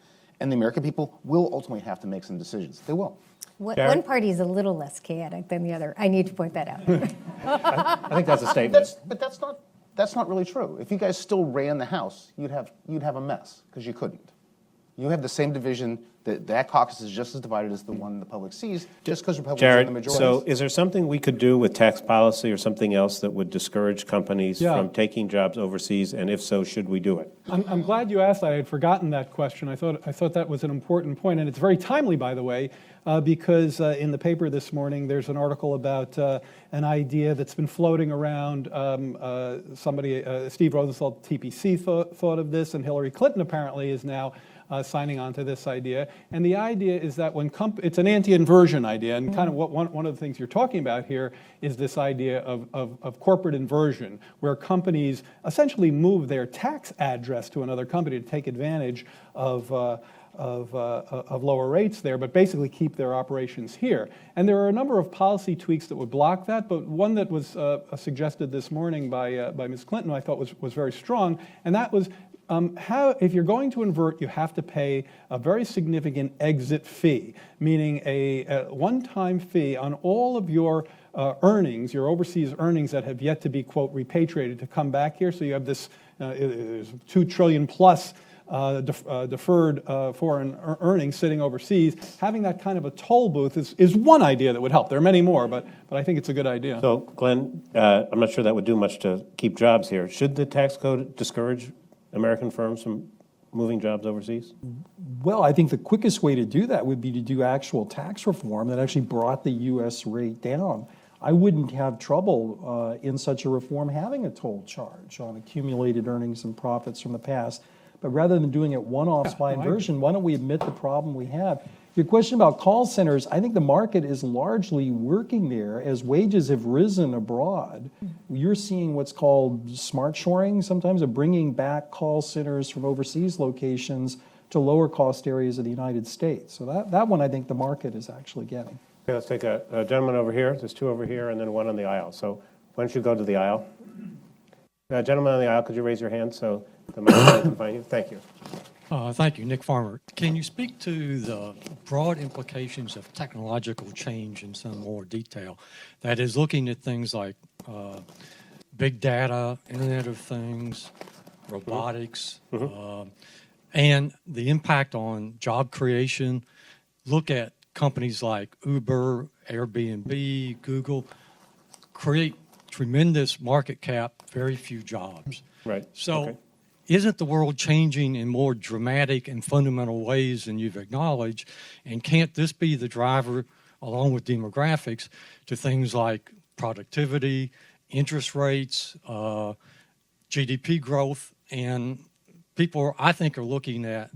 and the American people will ultimately have to make some decisions. They will. One party is a little less chaotic than the other. I need to point that out. I think that's a statement. But that's not really true. If you guys still ran the House, you'd have a mess because you couldn't. You have the same division. That caucus is just as divided as the one the public sees, just because Republicans are in the majority. So is there something we could do with tax policy or something else that would discourage companies from taking jobs overseas? And if so, should we do it? I'm glad you asked that. I had forgotten that question. I thought that was an important point, and it's very timely, by the way, because in the paper this morning there's an article about an idea that's been floating around. Steve Rosenthal, TPC, thought of this, and Hillary Clinton apparently is now signing on to this idea. And the idea is that it's an anti-inversion idea, and kind of one of the things you're talking about here is this idea of corporate inversion, where companies essentially move their tax address to another company to take advantage of lower rates there, but basically keep their operations here. And there are a number of policy tweaks that would block that, but one that was suggested this morning by Ms. Clinton I thought was very strong, and that was if you're going to invert, you have to pay a very significant exit fee, meaning a one-time fee on all of your earnings, your overseas earnings that have yet to be, quote, repatriated to come back here. So you have this $2 trillion plus deferred foreign earnings sitting overseas. Having that kind of a toll booth is one idea that would help. There are many more, but I think it's a good idea. So, Glenn, I'm not sure that would do much to keep jobs here. Should the tax code discourage American firms from moving jobs overseas? Well, I think the quickest way to do that would be to do actual tax reform that actually brought the U.S. rate down. I wouldn't have trouble in such a reform having a toll charge on accumulated earnings and profits from the past. But rather than doing it one-off by inversion, why don't we admit the problem we have? Your question about call centers, I think the market is largely working there as wages have risen abroad. You're seeing what's called smart shoring sometimes, of bringing back call centers from overseas locations to lower cost areas of the United States. So that one I think the market is actually getting. Okay, let's take a gentleman over here. There's two over here, and then one on the aisle. So why don't you go to the aisle? Gentleman on the aisle, could you raise your hand so the microphone can find you? Thank you. Thank you, Nick Farmer. Can you speak to the broad implications of technological change in some more detail? That is, looking at things like big data, Internet of Things, robotics, and the impact on job creation. Look at companies like Uber, Airbnb, Google, create tremendous market cap, very few jobs. Right. So Okay. isn't the world changing in more dramatic and fundamental ways than you've acknowledged? And can't this be the driver, along with demographics, to things like productivity, interest rates, GDP growth? And people, I think, are looking at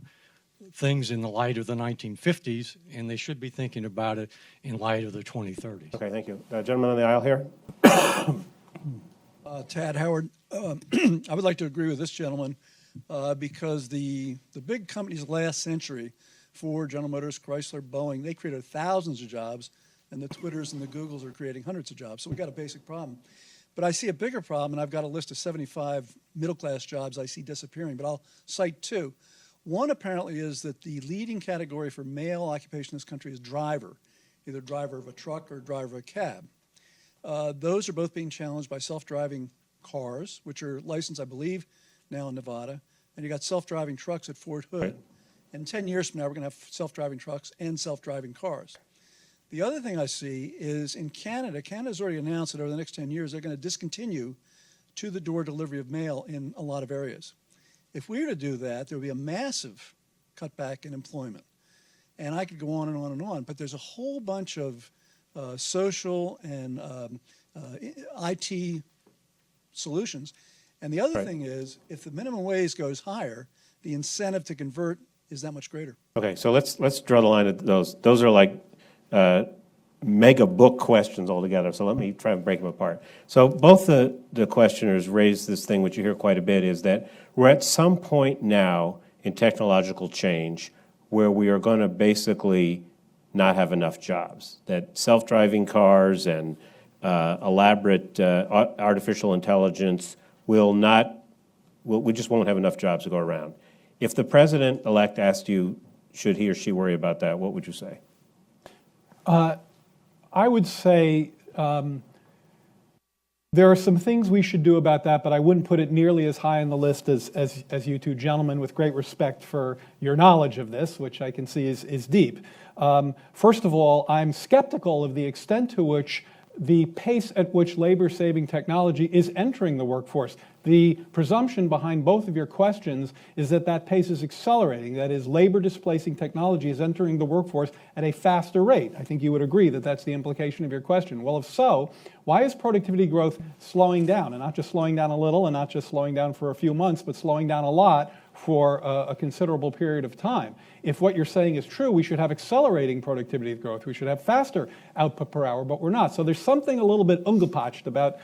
things in the light of the 1950s, and they should be thinking about it in light of the 2030s. Okay, thank you. Gentleman on the aisle here. Tad Howard, I would like to agree with this gentleman because the big companies last century, Ford, General Motors, Chrysler, Boeing, they created thousands of jobs, and the Twitters and the Googles are creating hundreds of jobs. So we got a basic problem. But I see a bigger problem, and I've got a list of 75 middle-class jobs I see disappearing, but I'll cite two. One apparently is that the leading category for male occupation in this country is driver, either driver of a truck or driver of a cab. Those are both being challenged by self-driving cars, which are licensed, I believe, now in Nevada. And you got self-driving trucks at Fort Hood. Right. And 10 years from now, we're going to have self-driving trucks and self-driving cars. The other thing I see is in Canada, Canada's already announced that over the next 10 years, they're going to discontinue to-the-door delivery of mail in a lot of areas. If we were to do that, there would be a massive cutback in employment. And I could go on and on and on, but there's a whole bunch of social and IT solutions. And the other thing is, if the minimum wage goes higher, the incentive to convert is that much greater. Okay, so let's draw the line at those. Those are like mega book questions altogether, so let me try and break them apart. So both the questioners raised this thing, which you hear quite a bit, is that we're at some point now in technological change where we are going to basically not have enough jobs, that self-driving cars and elaborate artificial intelligence we just won't have enough jobs to go around. If the president-elect asked you, should he or she worry about that, what would you say? I would say there are some things we should do about that, but I wouldn't put it nearly as high on the list as you two gentlemen, with great respect for your knowledge of this, which I can see is deep. First of all, I'm skeptical of the extent to which the pace at which labor-saving technology is entering the workforce. The presumption behind both of your questions is that that pace is accelerating. That is, labor-displacing technology is entering the workforce at a faster rate. I think you would agree that that's the implication of your question. Well, if so, why is productivity growth slowing down? And not just slowing down a little, and not just slowing down for a few months, but slowing down a lot for a considerable period of time. If what you're saying is true, we should have accelerating productivity growth. We should have faster output per hour, but we're not. So there's something a little bit ungepatched about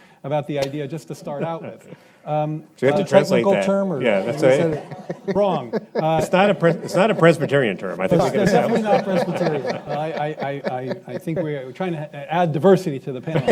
the idea, just to start out with. So you have to translate that. Term, or yeah, that's it. Wrong. It's not a Presbyterian term. I think we can It's definitely establish. not Presbyterian. I think we're trying to add diversity to the panel.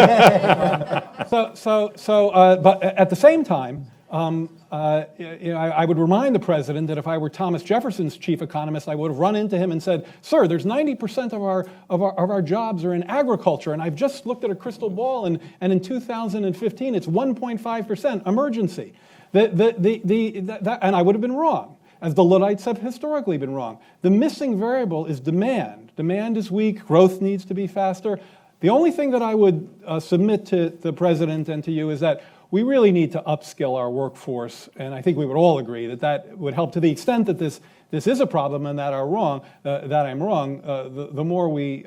But at the same time, I would remind the president that if I were Thomas Jefferson's chief economist, I would have run into him and said, "Sir, there's 90% of our jobs are in agriculture, and I've just looked at a crystal ball, and in 2015 it's 1.5% emergency." And I would have been wrong, as the Luddites have historically been wrong. The missing variable is demand. Demand is weak. Growth needs to be faster. The only thing that I would submit to the president and to you is that we really need to upskill our workforce, and I think we would all agree that that would help to the extent that this is a problem and that I'm wrong. The more we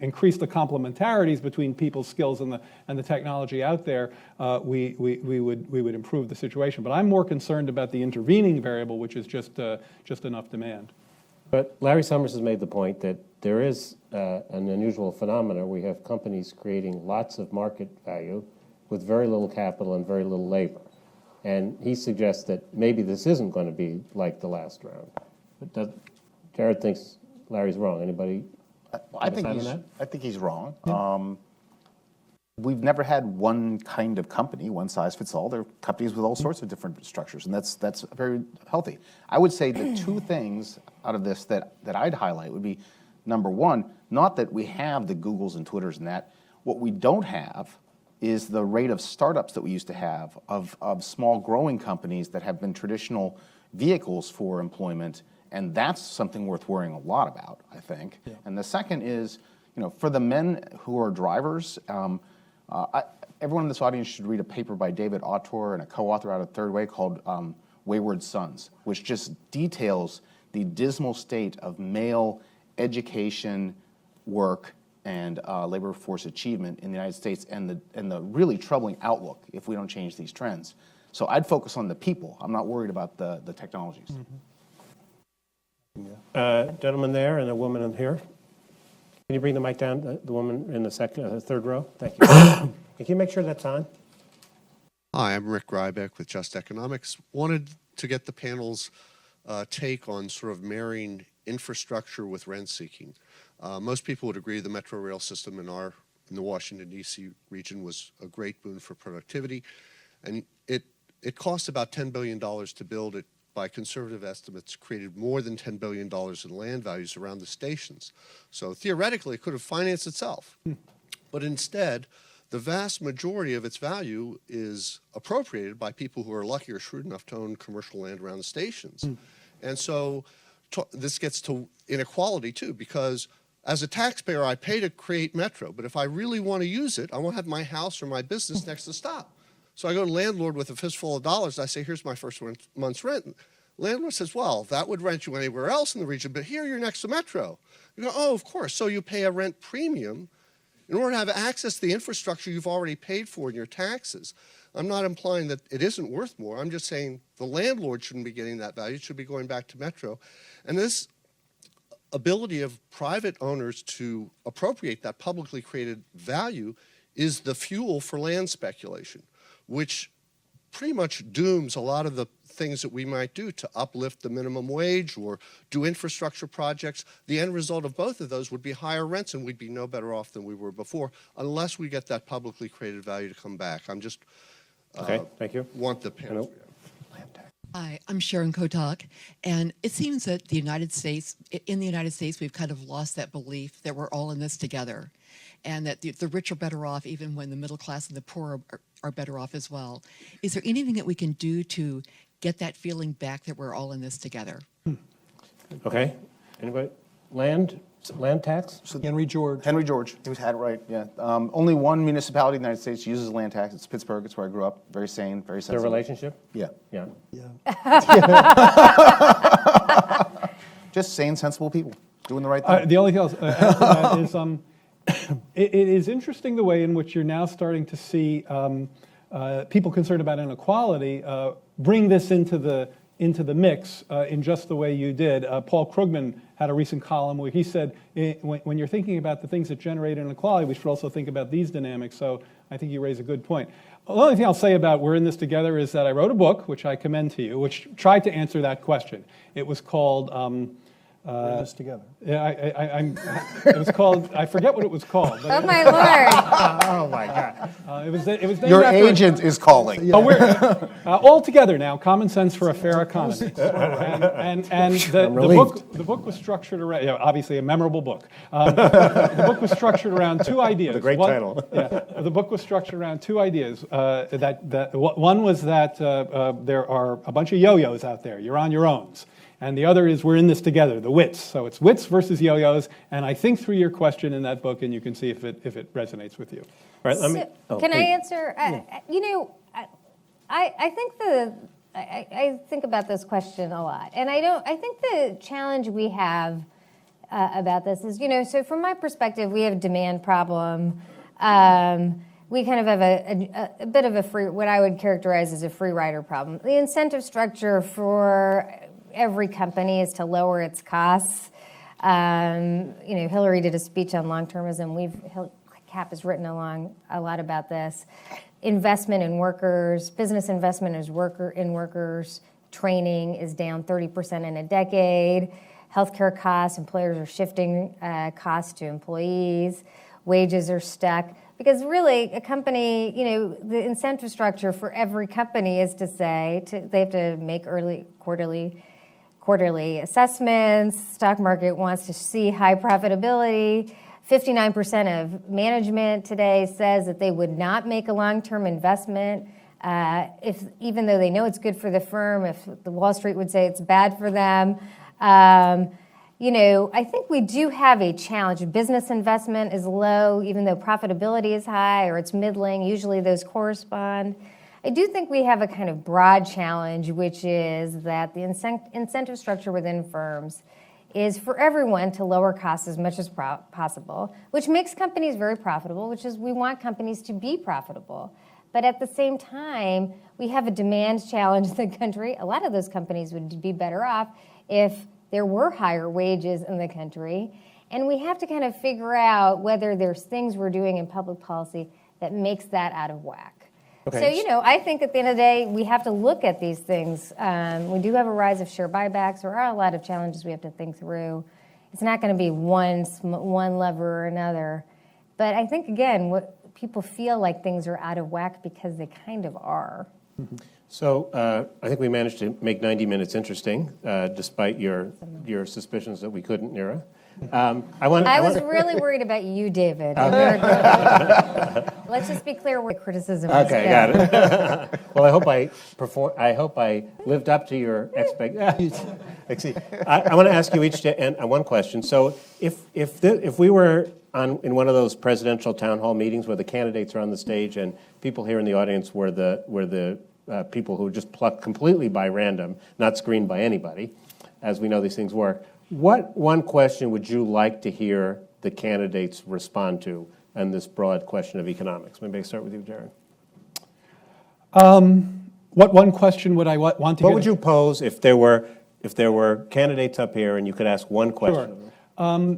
increase the complementarities between people's skills and the technology out there, we would improve the situation. But I'm more concerned about the intervening variable, which is just enough demand. But Larry Summers has made the point that there is an unusual phenomenon. We have companies creating lots of market value with very little capital and very little labor. And he suggests that maybe this isn't going to be like the last round. But Jared thinks Larry's wrong. Anybody I think Decide on he's wrong. We've never had one kind of company, one size fits all. There are companies with all sorts of different structures, and that's very healthy. I would say the two things out of this that I'd highlight would be, number one, not that we have the Googles and Twitters and that. What we don't have is the rate of startups that we used to have of small growing companies that have been traditional vehicles for employment, and that's something worth worrying a lot about, I think. Yeah. And the second is, for the men who are drivers, everyone in this audience should read a paper by David Autor and a co-author out of Third Way called Wayward Sons, which just details the dismal state of male education, work, and labor force achievement in the United States, and the really troubling outlook if we don't change these trends. So I'd focus on the people. I'm not worried about the technologies. Gentleman there and a woman in here. Can you bring the mic down, the woman in the third row? Thank you. Can you make sure that's on? Hi, I'm Rick Rybeck with Just Economics. Wanted to get the panel's take on sort of marrying infrastructure with rent seeking. Most people would agree the metro rail system in the Washington, D.C. region was a great boon for productivity, and it cost about $10 billion to build it. By conservative estimates, created more than $10 billion in land values around the stations. So theoretically, it could have financed itself. But instead, the vast majority of its value is appropriated by people who are lucky or shrewd enough to own commercial land around the stations. And so this gets to inequality too, because as a taxpayer, I pay to create Metro, but if I really want to use it, I want to have my house or my business next to the stop. So I go to the landlord with a fistful of dollars. I say, here's my first month's rent. Landlord says, well, that would rent you anywhere else in the region, but here you're next to Metro. You go, oh, of course. So you pay a rent premium in order to have access to the infrastructure you've already paid for in your taxes. I'm not implying that it isn't worth more. I'm just saying the landlord shouldn't be getting that value. It should be going back to Metro. And this ability of private owners to appropriate that publicly created value is the fuel for land speculation, which pretty much dooms a lot of the things that we might do to uplift the minimum wage or do infrastructure projects. The end result of both of those would be higher rents, and we'd be no better off than we were before unless we get that publicly created value to come back. I'm just okay, thank you. Want the panel. Hi, I'm Sharon Kotak, and it seems that in the United States, we've kind of lost that belief that we're all in this together, and that the rich are better off even when the middle class and the poor are better off as well. Is there anything that we can do to get that feeling back that we're all in this together? Okay. Anybody? Land tax? Henry George. Henry George. He had it right, yeah. Only one municipality in the United States uses land tax. It's Pittsburgh. It's where I grew up. Very sane, very sensible. Their relationship? Yeah. Yeah. Just sane, sensible people doing the right thing. The only thing else that is it is interesting the way in which you're now starting to see people concerned about inequality bring this into the mix in just the way you did. Paul Krugman had a recent column where he said, when you're thinking about the things that generate inequality, we should also think about these dynamics. So I think you raise a good point. The only thing I'll say about we're in this together is that I wrote a book, which I commend to you, which tried to answer that question. It was called We're in this together. Yeah, it was called, I forget what it was called. Oh, my Lord. Oh, my God. It was named Your after- agent is calling. Oh, we're all together now. Common sense for a fair economy. And the book was structured around, obviously a memorable book. The book was structured around two ideas. The great title. The book was structured around two ideas. One was that there are a bunch of yo-yos out there. You're on your own. And the other is we're in this together, the wits. So it's wits versus yo-yos. And I think through your question in that book, and you can see if it resonates with you. All right, let me. Can I answer? I think about this question a lot, and I think the challenge we have about this is, so from my perspective, we have a demand problem. We kind of have a bit of what I would characterize as a free rider problem. The incentive structure for every company is to lower its costs. Hillary did a speech on long-termism. CAP has written a lot about this. Investment in workers, business investment in workers, training is down 30% in a decade. healthcare costs, employers are shifting costs to employees, wages are stuck. Because really, a company, the incentive structure for every company is to say they have to make quarterly assessments. Stock market wants to see high profitability. 59% of management today says that they would not make a long-term investment even though they know it's good for the firm, if the Wall Street would say it's bad for them. I think we do have a challenge. Business investment is low, even though profitability is high, or it's middling. Usually those correspond. I do think we have a kind of broad challenge, which is that the incentive structure within firms is for everyone to lower costs as much as possible, which makes companies very profitable, which is we want companies to be profitable. But at the same time, we have a demand challenge in the country. A lot of those companies would be better off if there were higher wages in the country. And we have to kind of figure out whether there's things we're doing in public policy that makes that out of whack. Okay. So, I think at the end of the day, we have to look at these things. We do have a rise of share buybacks. There are a lot of challenges we have to think through. It's not going to be one lever or another. But I think, again, what people feel like things are out of whack because they kind of are. So I think we managed to make 90 minutes interesting, despite your suspicions that we couldn't, Nira. I was really worried about you, David. Let's just be clear where criticism is. Okay, got it. Well, I hope I lived up to your expectations. I want to ask you each one question. So, if we were in one of those presidential town hall meetings where the candidates are on the stage and people here in the audience were the people who were just plucked completely by random, not screened by anybody, as we know these things work. What one question would you like to hear the candidates respond to on this broad question of economics? Maybe I start with you, Jared. What one question would I want to What get? would you pose if there were candidates up here and you could ask one question? Sure.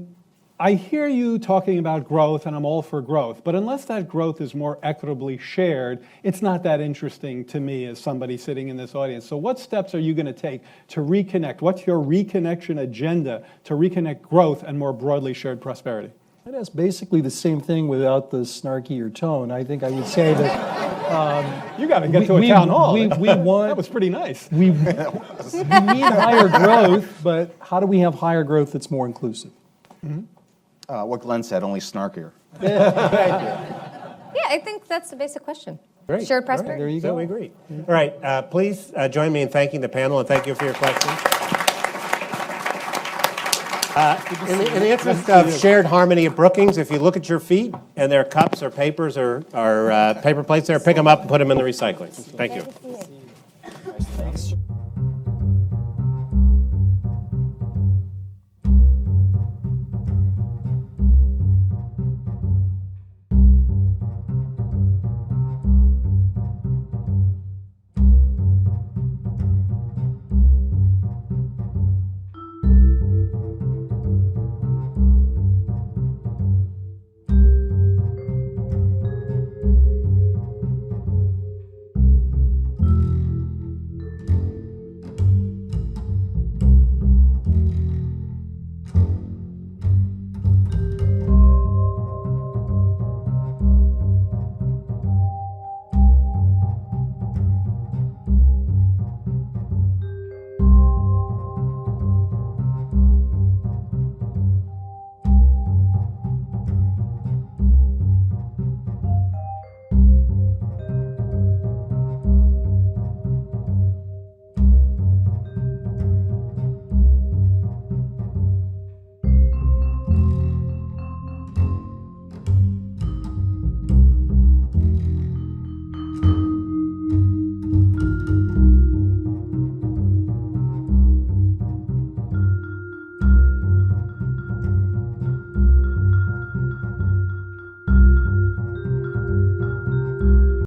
I hear you talking about growth, and I'm all for growth, but unless that growth is more equitably shared, it's not that interesting to me as somebody sitting in this audience. So what steps are you going to take to reconnect? What's your reconnection agenda to reconnect growth and more broadly shared prosperity? I'd ask basically the same thing without the snarkier tone. I think I would say that you got to get to a town hall. We want, that was pretty nice. We need higher growth, but how do we have higher growth that's more inclusive? Mm-hmm. What Glenn said, only snarkier. Yeah, I think that's the basic question. Great. Shared prosperity. Right, there you So go. we agree. All right, please join me in thanking the panel and thank you for your questions. In the interest of shared harmony at Brookings, if you look at your feet and there are cups or papers or paper plates there, pick them up and put them in the recycling. Thank you.